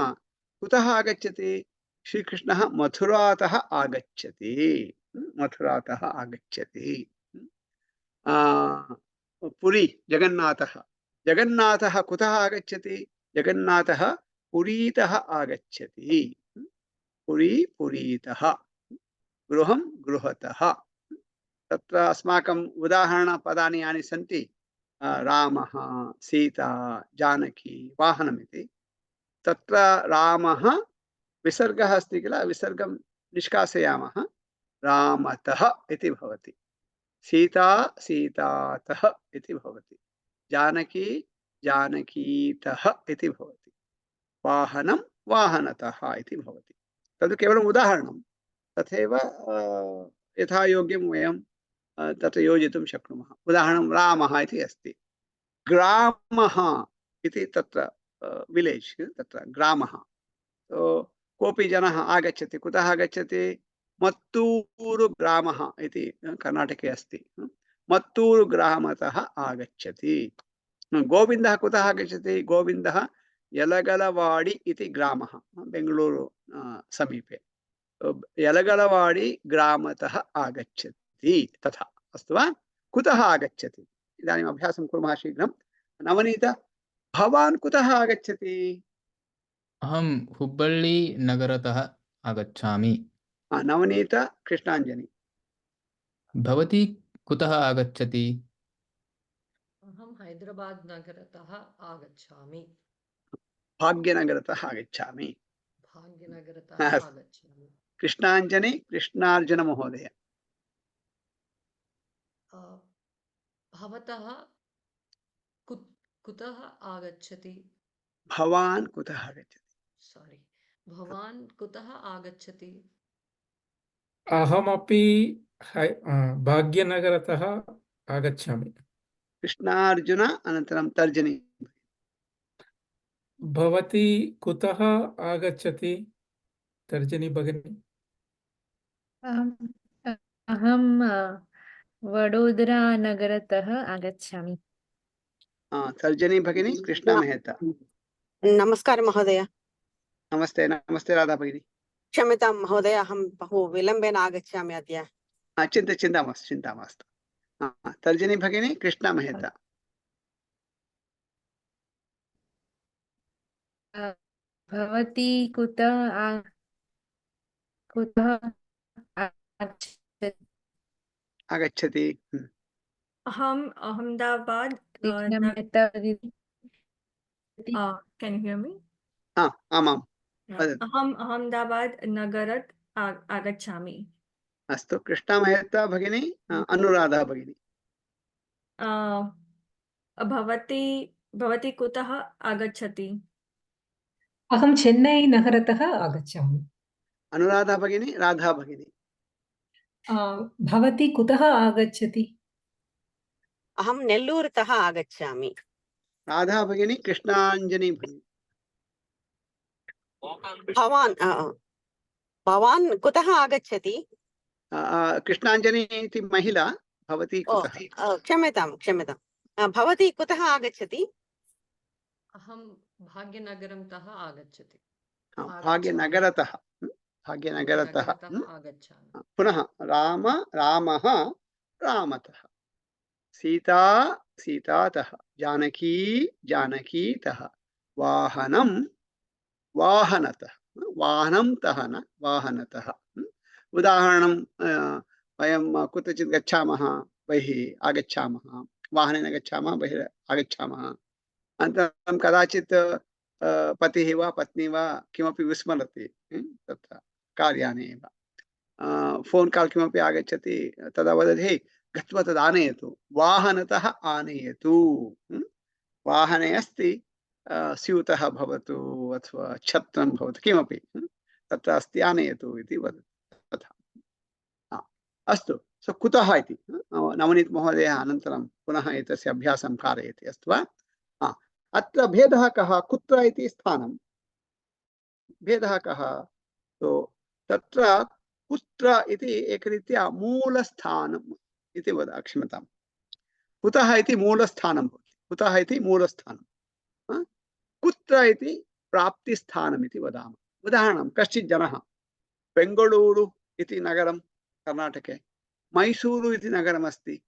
कुतः आगच्छति? श्रीकृष्णः मथुरातः आगच्छति। मथुरातः आगच्छति। पुरी, जगन्नाथः कुतः आगच्छति? जगन्नाथः पुरीतः आगच्छति। पुरीतः। गृहं गृहतः। तत्र अस्माकम् उदाहरणपदानि यानि सन्ति, रामः, सीता, जानकी, वाहनमिति। तत्र रामः विसर्गः अस्ति किल, विसर्गं निष्कासयामः, रामतः इति भवति। सीता सीतातः इति भवति। जानकी जानकीतः इति भवति। वाहनं वाहनतः इति भवति। तद् केवलम् उदाहरणं। तथैव यथा योग्यं वयं तत्र योजितुं शक्नुमः। उदाहरणं रामः इति अस्ति, ग्रामः इति तत्र विलेज्, तत्र ग्रामः। कोऽपि जनः आगच्छति, कुतः आगच्छति? मत्तूरु ग्रामः इति कर्णाटके अस्ति। मत्तूरु ग्रामतः आगच्छति। गोविन्दः कुतः आगच्छति? गोविन्दः यलगलवाडि इति ग्रामः, बेङ्गलूरु समीपे। यलगलवाडी ग्रामतः आगच्छति तथा अस्तु वा कुतः आगच्छति इदानीम् अभ्यासं कुर्मः शीघ्रं नवनीत भवान् कुतः आगच्छति अहं हुब्बಳ್ಳಿ नगरतः आगच्छामि नवनीत कृष्णाञ्जनी भवती कुतः आगच्छति अहं हैदराबाद् नगरतः आगच्छामि भाग्यनगरतः आगच्छामि भाग्यनगरतः अस्तु। आगच्छामि कृष्णाञ्जनी कृष्णार्जुन महोदय भवतः कुतः आगच्छति भवान् कुतः आगच्छति सॉरी भवान् कुतः आगच्छति अहमपि भाग्यनगरतः आगच्छामि कृष्णार्जुन अनन्तरं तर्जनी भवती कुतः आगच्छति तर्जनी भगिनी अहं वडोदरा नगरतः आगच्छामि तर्जनी भगिनी कृष्णा मेहता नमस्कार महोदय नमस्ते नमस्ते राधा भगिनी क्षम्यतां महोदय अहं बहु विलम्बेन आगच्छामि अद्य चिन्ता मास्तु तर्जनी भगिनी कृष्णा मेहता भवती कुतः आगच्छति अहम् Ahmedabad can you hear me आमां अहम् अहमदाबाद नगरात् आगच्छामि अस्तु कृष्णा मेहता भगिनी अनुराधा भगिनी भवती कुतः आगच्छति अहं चेन्नै नगरतः आगच्छामि अनुराधा भगिनी राधा भगिनी भवती कुतः आगच्छति अहं नेल्लूरतः आगच्छामि राधा भगिनी कृष्णाञ्जनी भगिनी भवान् कुतः आगच्छति कृष्णाञ्जनी इति महिला भवती कुतः क्षम्यतां भवती कुतः आगच्छति अहं भाग्यनगरतः आगच्छति भाग्यनगरतः आगच्छामि पुनः रामः रामतः सीता सीतातः जानकी जानकीतः वाहनं वाहनतः वाहनं तः न वाहनतः उदाहरणं वयं कुत्रचित् गच्छामः बहिः आगच्छामः वाहनेन गच्छामः बहिः आगच्छामः अनन्तरं कदाचित् पतिः वा पत्नी वा किमपि विस्मरति तत्र कार्याने एव फोन् काल् किमपि आगच्छति तदा वदति हे गत्वा तद् आनयतु वाहनतः आनयतु वाहने अस्ति स्यूतः भवतु अथवा छत्रं भवतु किमपि तत्र अस्ति आनयतु इति वदति तथा अस्तु सो कुतः इति नवनीत महोदय अनन्तरं पुनः एतस्य अभ्यासं कारयति अस्तु वा अत्र भेदः कः कुत्र इति स्थानं भेदः कः तो तत्र कुत्र इति एकरीत्या मूलस्थानम् इति क्षम्यतां कुतः इति मूलस्थानं भवति कुतः इति मूलस्थानं कुत्र इति प्राप्तिस्थानम् इति वदामः उदाहरणं कश्चित् जनः बेङ्गळूरु इति नगरं कर्णाटके मैसूरु इति नगरमस्ति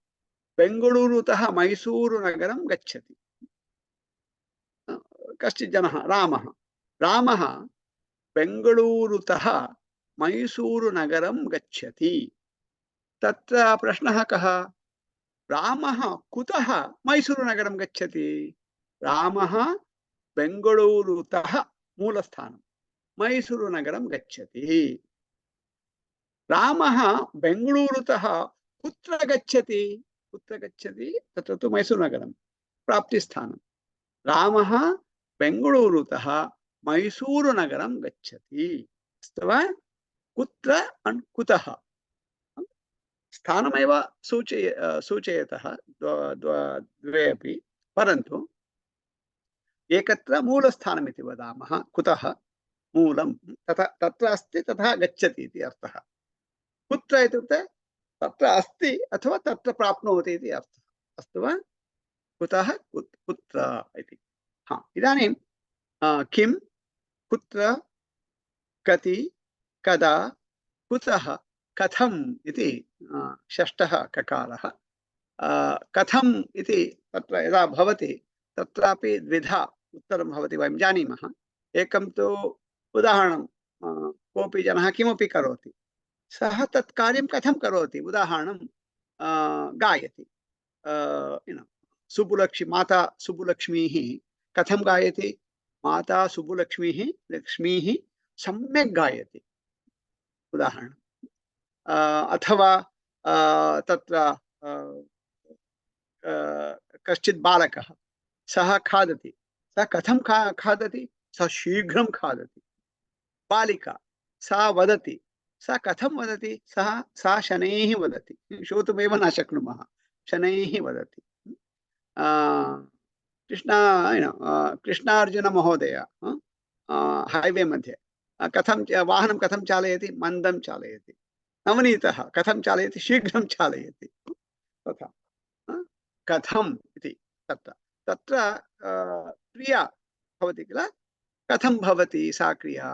बेङ्गळूरुतः मैसूरु नगरं गच्छति कश्चित् जनः रामः बेङ्गळूरुतः मैसूरु नगरं गच्छति तत्र प्रश्नः कः रामः कुतः मैसूरु नगरं गच्छति रामः बेङ्गळूरुतः मूलस्थानं मैसूरु नगरं गच्छति रामः बेङ्गळूरुतः कुत्र गच्छति तत्र तु मैसूरु नगरं प्राप्तिस्थानं रामः बेङ्गळूरुतः मैसूरु नगरं गच्छति अस्तु वा कुत्र कुतः स्थानमेव सूचयतः द्वे अपि परन्तु एकत्र मूलस्थानमिति वदामः कुतः मूलं तत्र अस्ति तथा गच्छति इति अर्थः कुत्र इत्युक्ते तत्र अस्ति अथवा तत्र प्राप्नोति इति अर्थः अस्तु वा कुतः कुत्र इति इदानीं किं कुत्र कति कदा कुतः कथम् इति षष्ठः ककारः। कथम् इति तत्र यदा भवति तत्रापि द्विधा उत्तरं भवति, वयं जानीमः। एकं तु उदाहरणं, कोऽपि जनः किमपि करोति, सः तत् कार्यं कथं करोति, उदाहरणं गायति, माता सुब्बुलक्ष्मीः कथं गायति, माता सुब्बुलक्ष्मीः लक्ष्मीः सम्यक् गायति, उदाहरणम्। अथवा तत्र कश्चित् बालकः सः खादति, सः कथं खादति, सः शीघ्रं खादति। बालिका सा वदति, सा कथं वदति, सा शनैः वदति, श्रोतुमेव न शक्नुमः, शनैः वदति। कृष्णार्जुन महोदय हाईवे मध्ये कथं वाहनं कथं चालयति, मन्दं चालयति। नवनीतः कथं चालयति, शीघ्रं चालयति। तथा कथम् इति तत्र क्रिया भवति किल, कथं भवति सा क्रिया,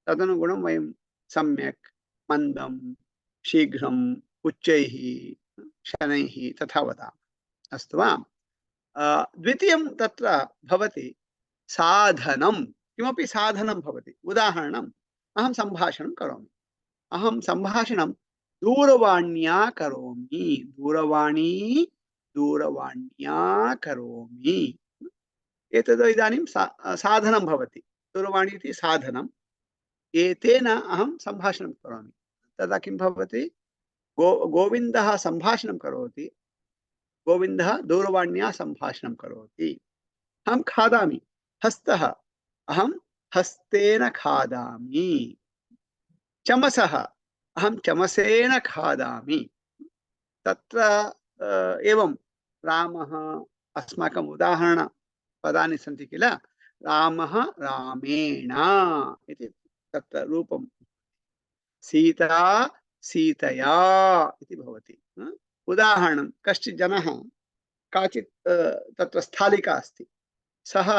तदनुगुणं वयं सम्यक्, मन्दं, शीघ्रम्, उच्चैः, शनैः तथा वदामः। अस्तु वा। द्वितीयं तत्र भवति साधनं, किमपि साधनं भवति। उदाहरणम्, अहं सम्भाषणं करोमि, अहं सम्भाषणं दूरवाण्या करोमि, दूरवाण्या करोमि, एतद् इदानीं साधनं भवति। दूरवाणी इति साधनम्, एतेन अहं सम्भाषणं करोमि। तदा किं भवति, गोविन्दः सम्भाषणं करोति, गोविन्दः दूरवाण्या सम्भाषणं करोति। अहं खादामि, हस्तः, अहं हस्तेन खादामि। चमसः, अहं चमसेन खादामि। तत्र एवं रामः, अस्माकम् उदाहरणपदानि सन्ति किल, रामः रामेण इति तत्र रूपं, सीता सीतया इति भवति। उदाहरणं, कश्चित् जनः, काचित् तत्र स्थालिका अस्ति, सः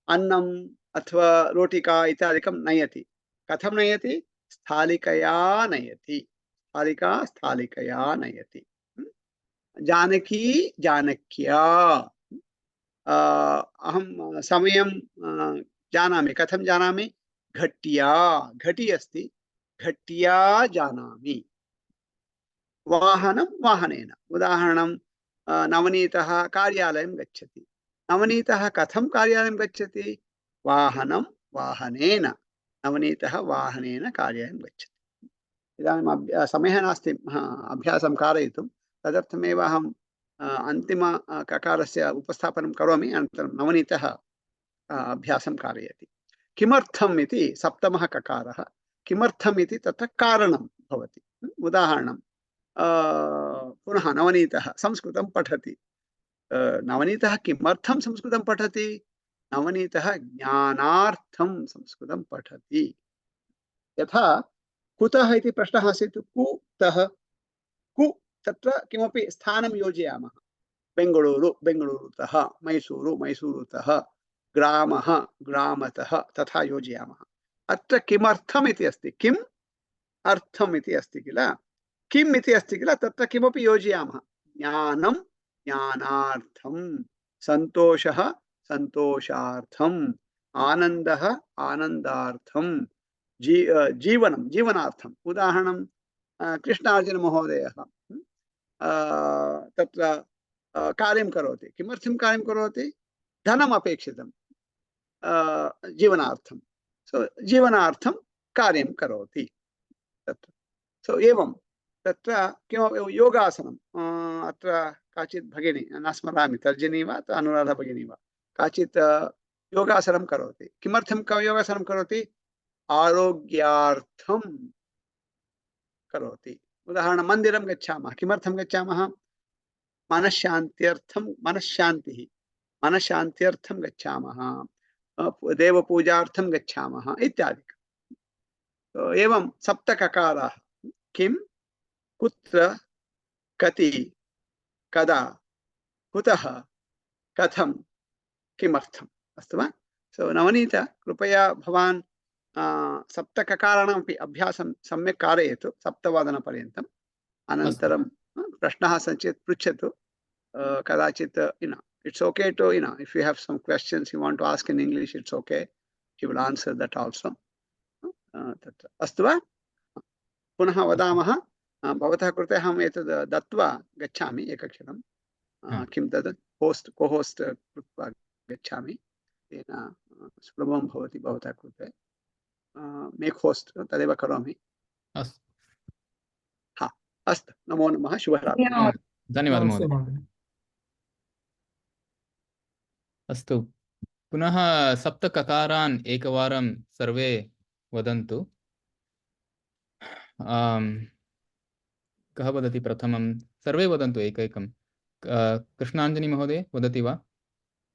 अन्नम् अथवा रोटिका इत्यादिकं नयति। कथं नयति, स्थालिकया नयति, स्थालिकया नयति। जानकी जानक्या, अहं समयं जानामि, कथं जानामि, घट्या, घटी अस्ति, घट्या जानामि। वाहनं वाहनेन, उदाहरणं, नवनीतः कार्यालयं गच्छति, नवनीतः कथं कार्यालयं गच्छति, वाहनं वाहनेन, नवनीतः वाहनेन कार्यालयं गच्छति। इदानीं समयः नास्ति अभ्यासं कारयितुं, तदर्थमेव अहं अन्तिम ककारस्य उपस्थापनं करोमि, अनन्तरं नवनीतः अभ्यासं कारयति। किमर्थम् इति सप्तमः ककारः, किमर्थम् इति तत्र कारणं भवति। उदाहरणं, पुनः नवनीतः संस्कृतं पठति, नवनीतः किमर्थं संस्कृतं पठति, नवनीतः ज्ञानार्थं संस्कृतं पठति। यथा कुतः इति प्रश्नः आसीत्, कुतः, कु तत्र किमपि स्थानं योजयामः, बेङ्गळूरुतः, मैसूरुतः, ग्रामः ग्रामतः, तथा योजयामः। अत्र किमर्थम् इति अस्ति, किम् अर्थम् इति अस्ति किल, किम् इति अस्ति किल, तत्र किमपि योजयामः। ज्ञानं ज्ञानार्थं, सन्तोषः सन्तोषार्थम्, आनन्दः आनन्दार्थं, जीवनं जीवनार्थम्। उदाहरणं, कृष्णार्जुनमहोदयः तत्र कार्यं करोति, किमर्थं कार्यं करोति, धनम् अपेक्षितं जीवनार्थं, सो जीवनार्थं कार्यं करोति तत्र। सो एवं तत्र किमपि योगासनम्, अत्र काचित् भगिनी, न स्मरामि, तर्जनी वा अथवा अनुराधा भगिनी वा, काचित् योगासनं करोति। किमर्थं योगासनं करोति, आरोग्यार्थं करोति। उदाहरणं, मन्दिरं गच्छामः, किमर्थं गच्छामः, मनश्शान्त्यर्थं, मनश्शान्त्यर्थं गच्छामः, देवपूजार्थं गच्छामः इत्यादिकम्। एवं सप्तककाराः, किं, कुत्र, कति, कदा, कुतः, कथं, किमर्थम्। अस्तु वा। सो नवनीत, कृपया भवान् सप्तककाराणामपि अभ्यासं सम्यक् कारयतु सप्तवादनपर्यन्तम् अनन्तरं प्रश्नः सन्ति चेत् पृच्छतु कदाचित् it's okay to if you have some questions you want to ask in English, it's okay, he will answer that also. तत्र अस्तु वा? पुनः वदामः भवतः कृते अहम् एतद् दत्वा गच्छामि एकक्षणं किं तद् को होस्ट् कृत्वा गच्छामि तेन सुलभं भवति भवतः कृते मेक् होस्ट् तदेव करोमि अस्तु नमो नमः शुभरात्रिः धन्यवादः नमस्ते महोदय महोदय। अस्तु पुनः सप्तककारान् एकवारं सर्वे वदन्तु कः वदति प्रथमं सर्वे वदन्तु एकैकं कृष्णाञ्जनी महोदय वदति वा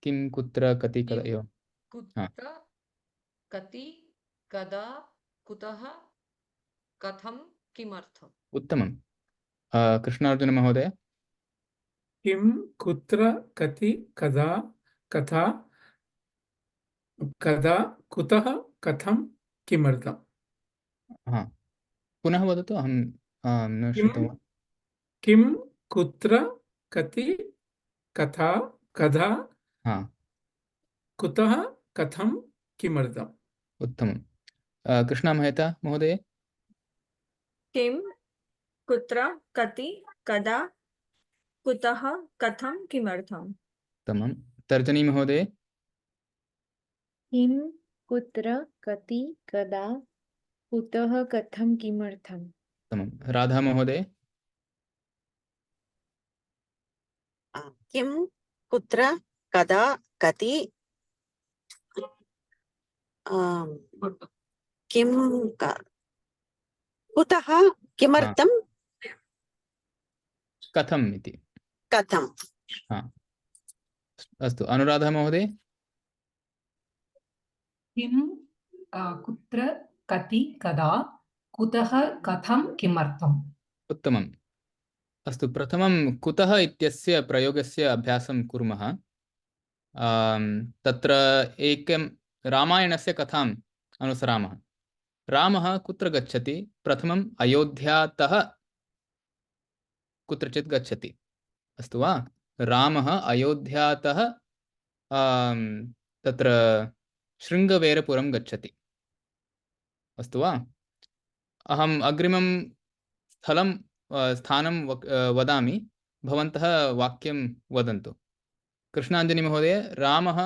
किं कुत्र कति कदा एवं कुत्र कति कदा कुतः कथं किमर्थम् उत्तमं कृष्णार्जुन महोदय किं कुत्र कति कदा कथा कदा कुतः कथं किमर्थम् पुनः वदतु अहं न श्रुतवान् किं कुत्र कति कथा कदा कुतः कथं किमर्थम् उत्तमं कृष्णा मेहता महोदय किं कुत्र कति कदा कुतः कथं किमर्थम् उत्तमं तर्जनी महोदय किं कुत्र कति कदा कुतः कथं किमर्थम् उत्तमं राधा महोदय किं कुत्र कदा कति किं कुतः किमर्थं कथम् इति कथं अस्तु अनुराधा महोदय किं कुत्र कति कदा कुतः कथं किमर्थम् उत्तमम् अस्तु प्रथमं कुतः इत्यस्य प्रयोगस्य अभ्यासं कुर्मः तत्र एकं रामायणस्य कथाम् अनुसरामः रामः कुत्र गच्छति प्रथमम् अयोध्यातः कुत्रचित् गच्छति अस्तु वा रामः अयोध्यातः तत्र शृङ्गवेरपुरं गच्छति अस्तु वा अहम् अग्रिमं स्थानं वदामि भवन्तः वाक्यं वदन्तु कृष्णाञ्जनी महोदय रामः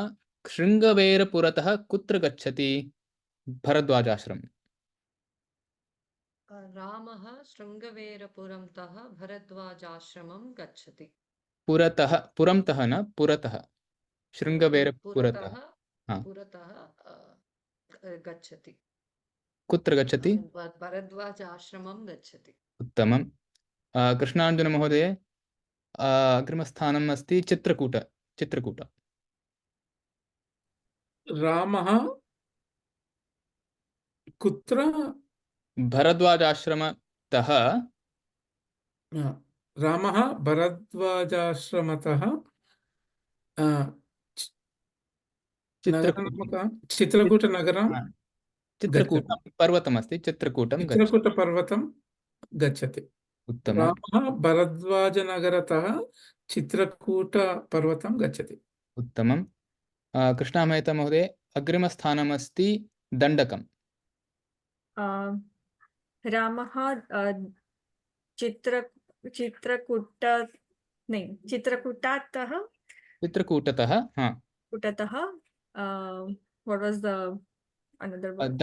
शृङ्गवेरपुरतः कुत्र गच्छति भरद्वाजाश्रमम् रामः शृङ्गवेरपुरंतः भरद्वाजाश्रमं गच्छति पुरतः पुरंतः न पुरतः शृङ्गवेरपुरतः पुरतः गच्छति कुत्र गच्छति भरद्वाजाश्रमं गच्छति उत्तमं कृष्णार्जुन महोदय अग्रिमस्थानम् अस्ति चित्रकूट रामः कुत्र भरद्वाजाश्रमतः रामः भरद्वाजाश्रमतः चित्रकूटनगरं पर्वतमस्ति चित्रकूटपर्वतं गच्छति उत्तमं रामः भरद्वाजनगरतः चित्रकूटपर्वतं गच्छति उत्तमं कृष्णा मेहता महोदय अग्रिमस्थानमस्ति दण्डकम् रामः चित्रकूटतः what was the another word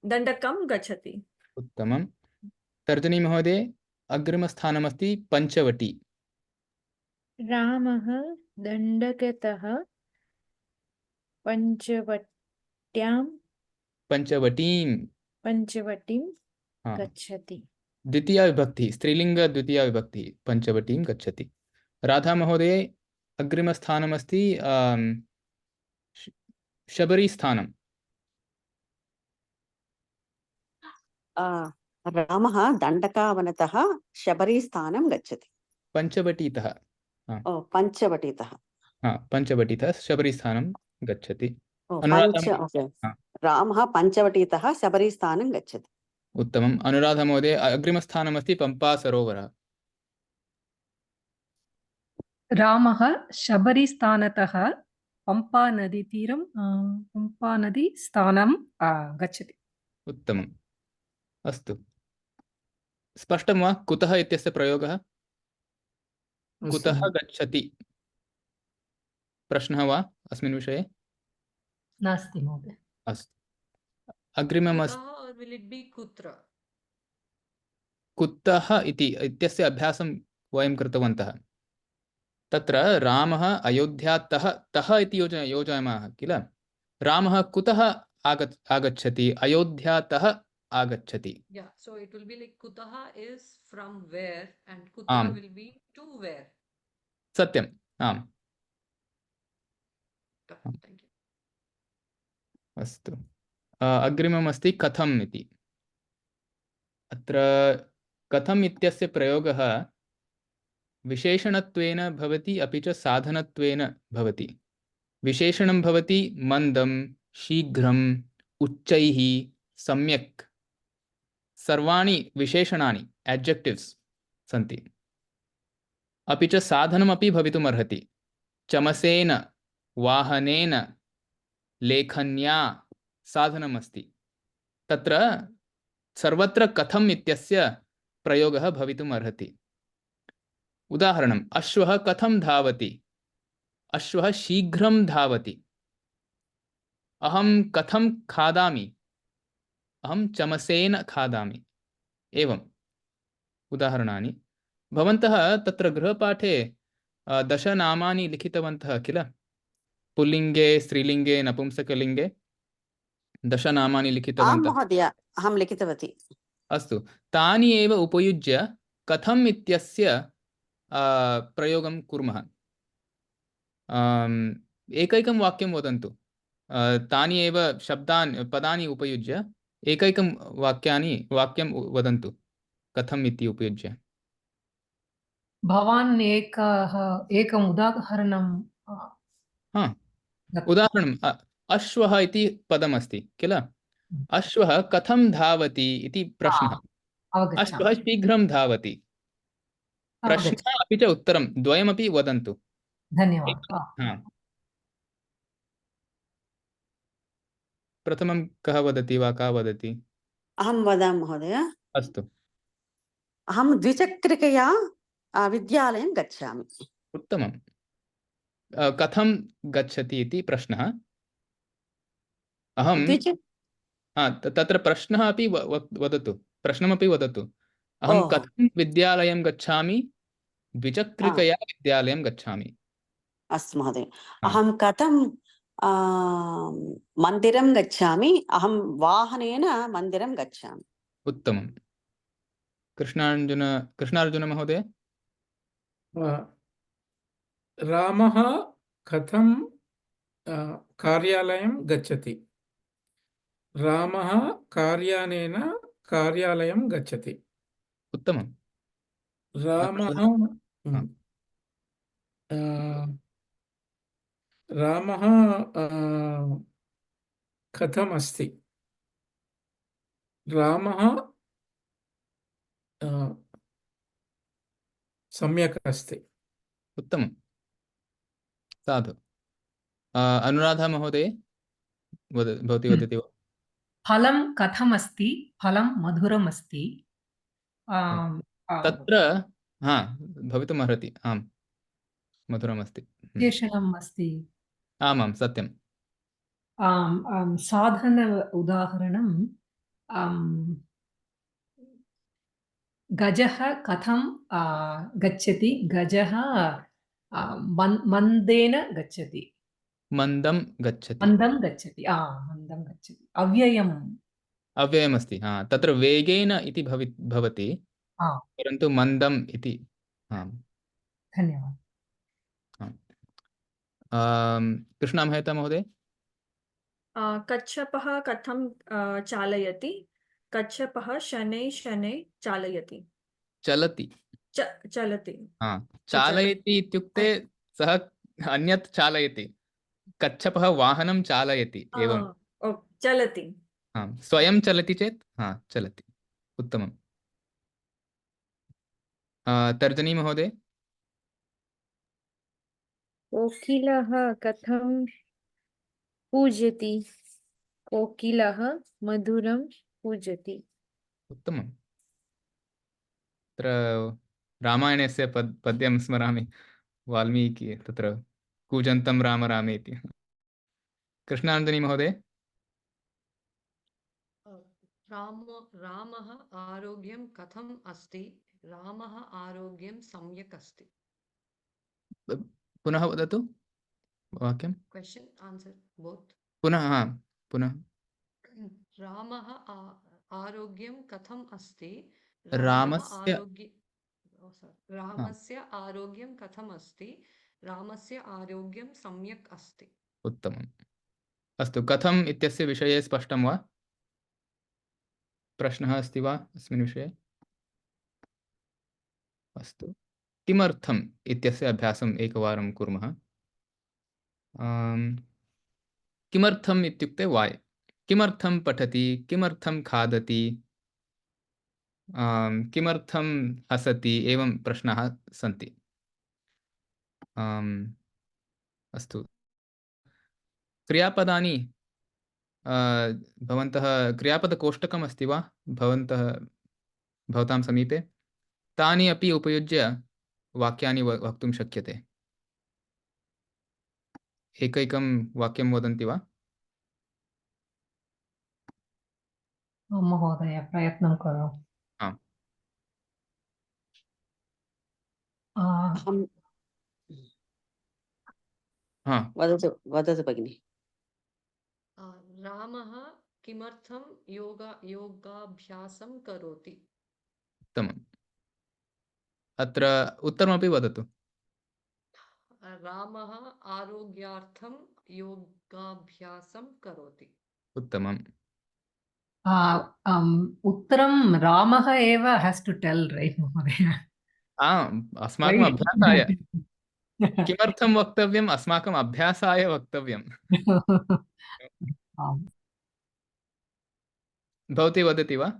दण्डकं गच्छति उत्तमं तर्जनी महोदय अग्रिमस्थानमस्ति पञ्चवटी रामः दण्डकतः पञ्चवटीं गच्छति द्वितीया विभक्ति स्त्रीलिंग द्वितीया विभक्ति पञ्चवटीं गच्छति राधा महोदय अग्रिमस्थानमस्ति शबरीस्थानं रामः दण्डकावनतः शबरीस्थानं गच्छति पञ्चवटीतः पञ्चवटीतः पञ्चवटीतः शबरीस्थानं गच्छति अनुराधा ओके हाँ, रामः पञ्चवटीतः शबरीस्थानं गच्छति। उत्तमम्। अनुराधा महोदय, अग्रिमस्थानमस्ति पम्पा सरोवरः। रामः शबरीस्थानतः पम्पा नदीतीरं पम्पा नदीस्थानं गच्छति। उत्तमम्। अस्तु, स्पष्टं वा कुतः इत्यस्य प्रयोगः? कुतः अस्तु। गच्छति? प्रश्नः वा अस्मिन् विषये? नास्ति महोदय। अस्तु, अग्रिममस्ति कुतः or will it be कुत्र? कुतः इत्यस्य अभ्यासं वयं कृतवन्तः। तत्र रामः अयोध्यातः तः इति योजयामः किल। रामः कुतः आगच्छति? अयोध्यातः आगच्छति। Yeah, so it will be like kutaha is from where and kutra आम्, will be to where. सत्यम्। आम्, Thank you. अस्तु, अग्रिममस्ति कथम् इति। अत्र कथम् इत्यस्य प्रयोगः विशेषणत्वेन भवति अपि च साधनत्वेन भवति। विशेषणं भवति मन्दं, शीघ्रम्, उच्चैः, सम्यक्। सर्वाणि विशेषणानि एडजेक्टिव्स् सन्ति। अपि च साधनमपि भवितुमर्हति। चमसेन, वाहनेन, लेखन्या साधनमस्ति। तत्र सर्वत्र कथम् इत्यस्य प्रयोगः भवितुमर्हति। उदाहरणम्, अश्वः कथं धावति? अश्वः शीघ्रं धावति। अहं कथं खादामि? अहं चमसेन खादामि। एवम् उदाहरणानि। भवन्तः तत्र गृहपाठे 10 नामानि लिखितवन्तः किल। पुल्लिङ्गे, स्त्रीलिङ्गे, नपुंसकलिङ्गे 10 नामानि आं लिखितवन्तः। महोदय, अहं लिखितवती। अस्तु, तानि एव उपयुज्य कथम् इत्यस्य प्रयोगं कुर्मः। एकैकं वाक्यं वदन्तु। तानि एव पदानि उपयुज्य एकैकं वाक्यं वदन्तु कथम् इति उपयुज्य। भवान् एकम् उदाहरणं हा, उदाहरणम् अश्वः इति पदमस्ति किल। अश्वः कथं धावति इति प्रश्नः। अवगच्छामि। अश्वः शीघ्रं धावति। प्रश्नः अपि च उत्तरं द्वयमपि वदन्तु। धन्यवादः। हा, प्रथमं कः वदति वा का वदति? अहं वदामि महोदय। अस्तु, अहं द्विचक्रिकया विद्यालयं गच्छामि। उत्तमं। कथं गच्छति इति प्रश्नः। अहं तत्र प्रश्नः अपि वदतु, प्रश्नमपि वदतु। अहं कथं विद्यालयं गच्छामि? द्विचक्रिकया विद्यालयं गच्छामि। अस्तु महोदय। अहं कथं मन्दिरं गच्छामि? अहं वाहनेन मन्दिरं गच्छामि। उत्तमं। कृष्णार्जुन महोदय। रामः कथं कार्यालयं गच्छति? रामः कार्यानेन कार्यालयं गच्छति। उत्तमं। रामः कथम् अस्ति? रामः सम्यक् अस्ति। उत्तमं, साधु। अनुराधा महोदय भवती वदति वा? फलं कथम् अस्ति? फलं मधुरम् अस्ति। तत्र हा भवितुमर्हति। आम्, मधुरमस्ति। विशेषणम् अस्ति। आमां, सत्यं। साधन उदाहरणं गजः कथं गच्छति? गजः मन्देन गच्छति। मन्दं गच्छति। मन्दं गच्छति। मन्दं गच्छति। अव्ययमस्ति। हा, तत्र वेगेन इति भवति, परन्तु मन्दम् इति। आम्, धन्यवादः। कृष्णा मेहता महोदय। कच्छपः कथं चालयति? कच्छपः शनैः शनैः चालयति। चलति। चलति। चालयति इत्युक्ते सः अन्यत् चालयति। कच्छपः वाहनं चालयति एवं चलति। आम् स्वयं चलति चेत् चलति उत्तमम् तर्जनी महोदय कोकिलः कथं पूजति? कोकिलः मधुरं पूजति। उत्तमम् तत्र रामायणस्य पद्यं स्मरामि वाल्मीकि तत्र कूजन्तं राम रामेति कृष्णाञ्जनी महोदय रामः आरोग्यं कथम् अस्ति? रामः आरोग्यं सम्यक् अस्ति। पुनः वदतु वाक्यं क्वेश्चन आंसर बोथ। पुनः रामः आरोग्यं कथम् अस्ति? रामस्य रामस्य आरोग्यं कथम् अस्ति? रामस्य आरोग्यं सम्यक् अस्ति। उत्तमम् अस्तु कथम् इत्यस्य विषये स्पष्टं वा प्रश्नः अस्ति वा अस्मिन् विषये अस्तु किमर्थम् इत्यस्य अभ्यासम् एकवारं कुर्मः किमर्थम् इत्युक्ते वाय् किमर्थं पठति किमर्थं खादति किमर्थं हसति एवं प्रश्नाः सन्ति अस्तु क्रियापदानि भवन्तः क्रियापदकोष्टकम् अस्ति वा भवतां समीपे तानि अपि उपयुज्य वाक्यानि वक्तुं शक्यते एकैकं वाक्यं वदन्ति वा महोदय प्रयत्नं करोमि अहं वदतु भगिनि रामः किमर्थं योगाभ्यासं करोति? उत्तमम् अत्र उत्तरमपि वदतु रामः आरोग्यार्थं योगाभ्यासं करोति। उत्तमम् उत्तरं रामः एव has to tell, right, महोदय? अस्माकम् अभ्यासाय किमर्थं वक्तव्यम् अस्माकम् अभ्यासाय वक्तव्यम् भवती वदति वा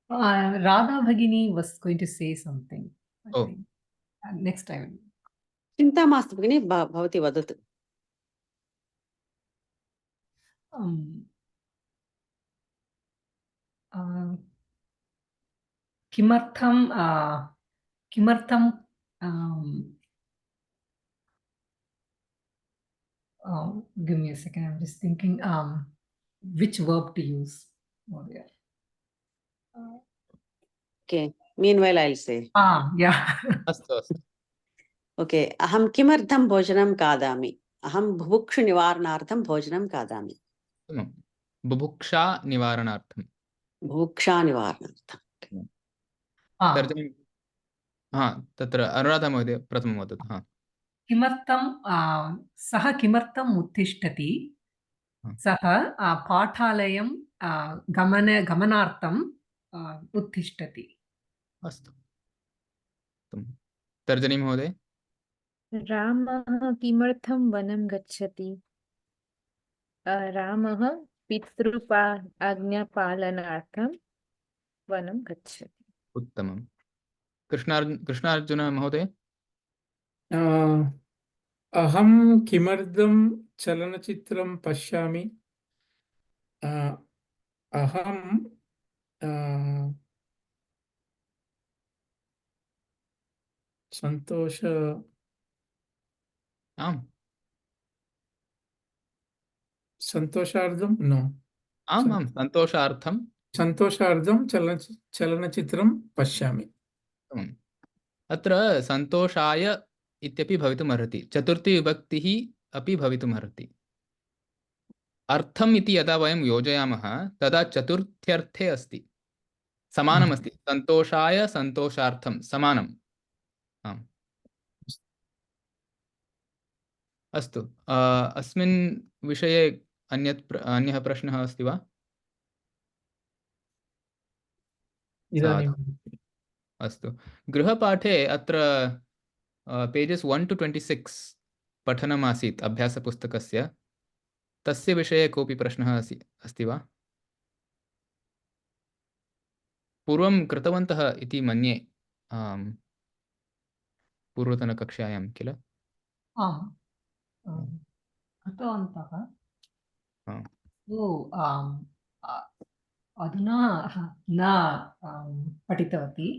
Radha Bhagini was going to say something. I think. Next time. चिन्ता मास्तु भगिनि भवती वदतु किमर्थं give me a second, I'm just thinking which verb to use. Okay, meanwhile I'll say. Yeah. अस्तु अस्तु Okay, अहं किमर्थं भोजनं खादामि? अहं बुभुक्षु निवारणार्थं भोजनं खादामि। बुभुक्षा निवारणार्थं बुभुक्षा निवारणार्थं तर्जनी तत्र अनुराधा महोदय प्रथमं वदतु किमर्थं सः किमर्थम् उत्तिष्ठति? सः पाठालयं गमनार्थं उत्तिष्ठति। अस्तु तर्जनी महोदय रामः किमर्थं वनं गच्छति? रामः आज्ञापालनार्थं वनं गच्छति। उत्तमं कृष्णार्जुन महोदय अहं किमर्थं चलनचित्रं पश्यामि? अहं संतोषार्थं संतोषार्थं चलनचित्रं पश्यामि। अत्र सन्तोषाय इत्यपि भवितुमर्हति चतुर्थी विभक्तिः अपि भवितुमर्हति अर्थम् इति यदा वयं योजयामः तदा चतुर्थ्यर्थे अस्ति समानमस्ति सन्तोषाय सन्तोषार्थं समानम् अस्तु अस्मिन् विषये अन्यः प्रश्नः अस्ति वा इदानीम् अस्तु गृहपाठे अत्र pages 1 to 26 पठनमासीत् अभ्यासपुस्तकस्य तस्य विषये कोऽपि प्रश्नः अस्ति वा? पूर्वं कृतवन्तः इति मन्ये पूर्वतनकक्षायां किल? आम् कृतवन्तः। अधुना न पठितवती,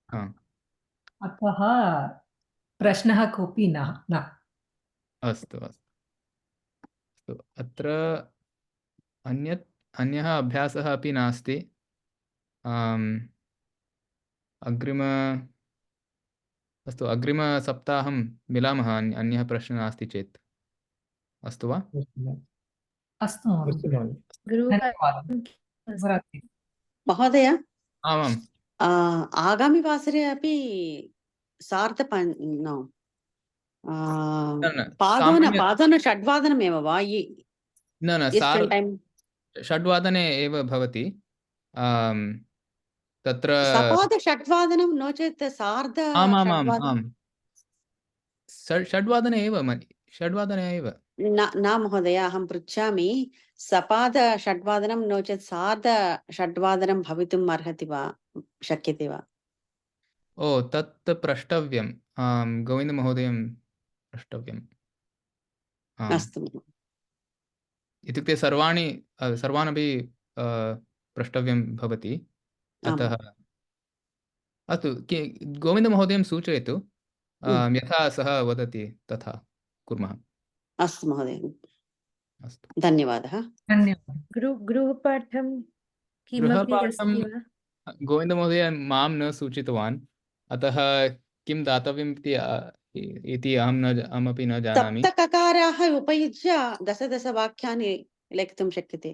अतः प्रश्नः कोऽपि न। अस्तु अस्तु, अत्र अन्यः अभ्यासः अपि नास्ति। अग्रिमसप्ताहं मिलामः अन्यः प्रश्नः नास्ति चेत्, अस्तु वा? अस्तु धन्यवादः महोदय। आमाम्। आगामिवासरे अपि पादोन षड्वादनमेव वा? न षड्वादने एव भवति। तत्र सपाद षड्वादनं नो चेत् सार्ध षड्वादने एव न महोदय, अहं पृच्छामि सपाद षड्वादनं नो चेत् सार्ध षड्वादनं भवितुम् अर्हति वा, शक्यते वा? ओ तत् प्रष्टव्यं, गोविन्दमहोदयं प्रष्टव्यम्। अस्तु, इत्युक्ते सर्वानपि प्रष्टव्यं भवति, अतः अस्तु गोविन्दमहोदयं सूचयतु, यथा सः वदति तथा कुर्मः। अस्तु महोदय, अस्तु, धन्यवादः। गृहपाठं किमपि अस्ति वा? गोविन्दमहोदय मां न सूचितवान्, अतः किं दातव्यम् इति अहमपि न जानामि। सप्तककाराः उपयुज्य दश वाक्यानि लेखितुं शक्यते।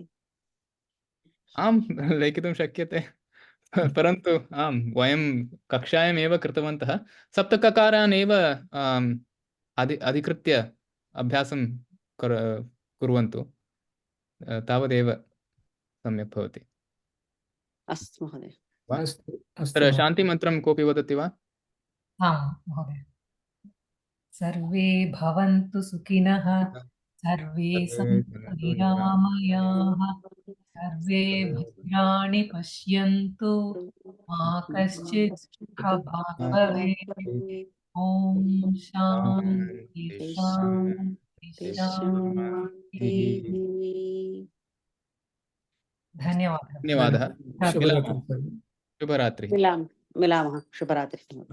आं लेखितुं शक्यते, परन्तु वयं कक्षायाम् एव कृतवन्तः। सप्तककारान् एव अधिकृत्य अभ्यासं कुर्वन्तु, तावदेव सम्यक् भवति। अस्तु महोदय। तत्र शान्तिमन्त्रं कोऽपि वदति वा? आम् महोदय। सर्वे भवन्तु सुखिनः, सर्वे सन्तु निरामयाः, सर्वे भद्राणि पश्यन्तु, मा कश्चित् दुःखभाग् भवेत्। ॐ शान्ति शान्ति शान्ति। धन्यवादः। शुभरात्रिः। मिलामः। शुभरात्रिः।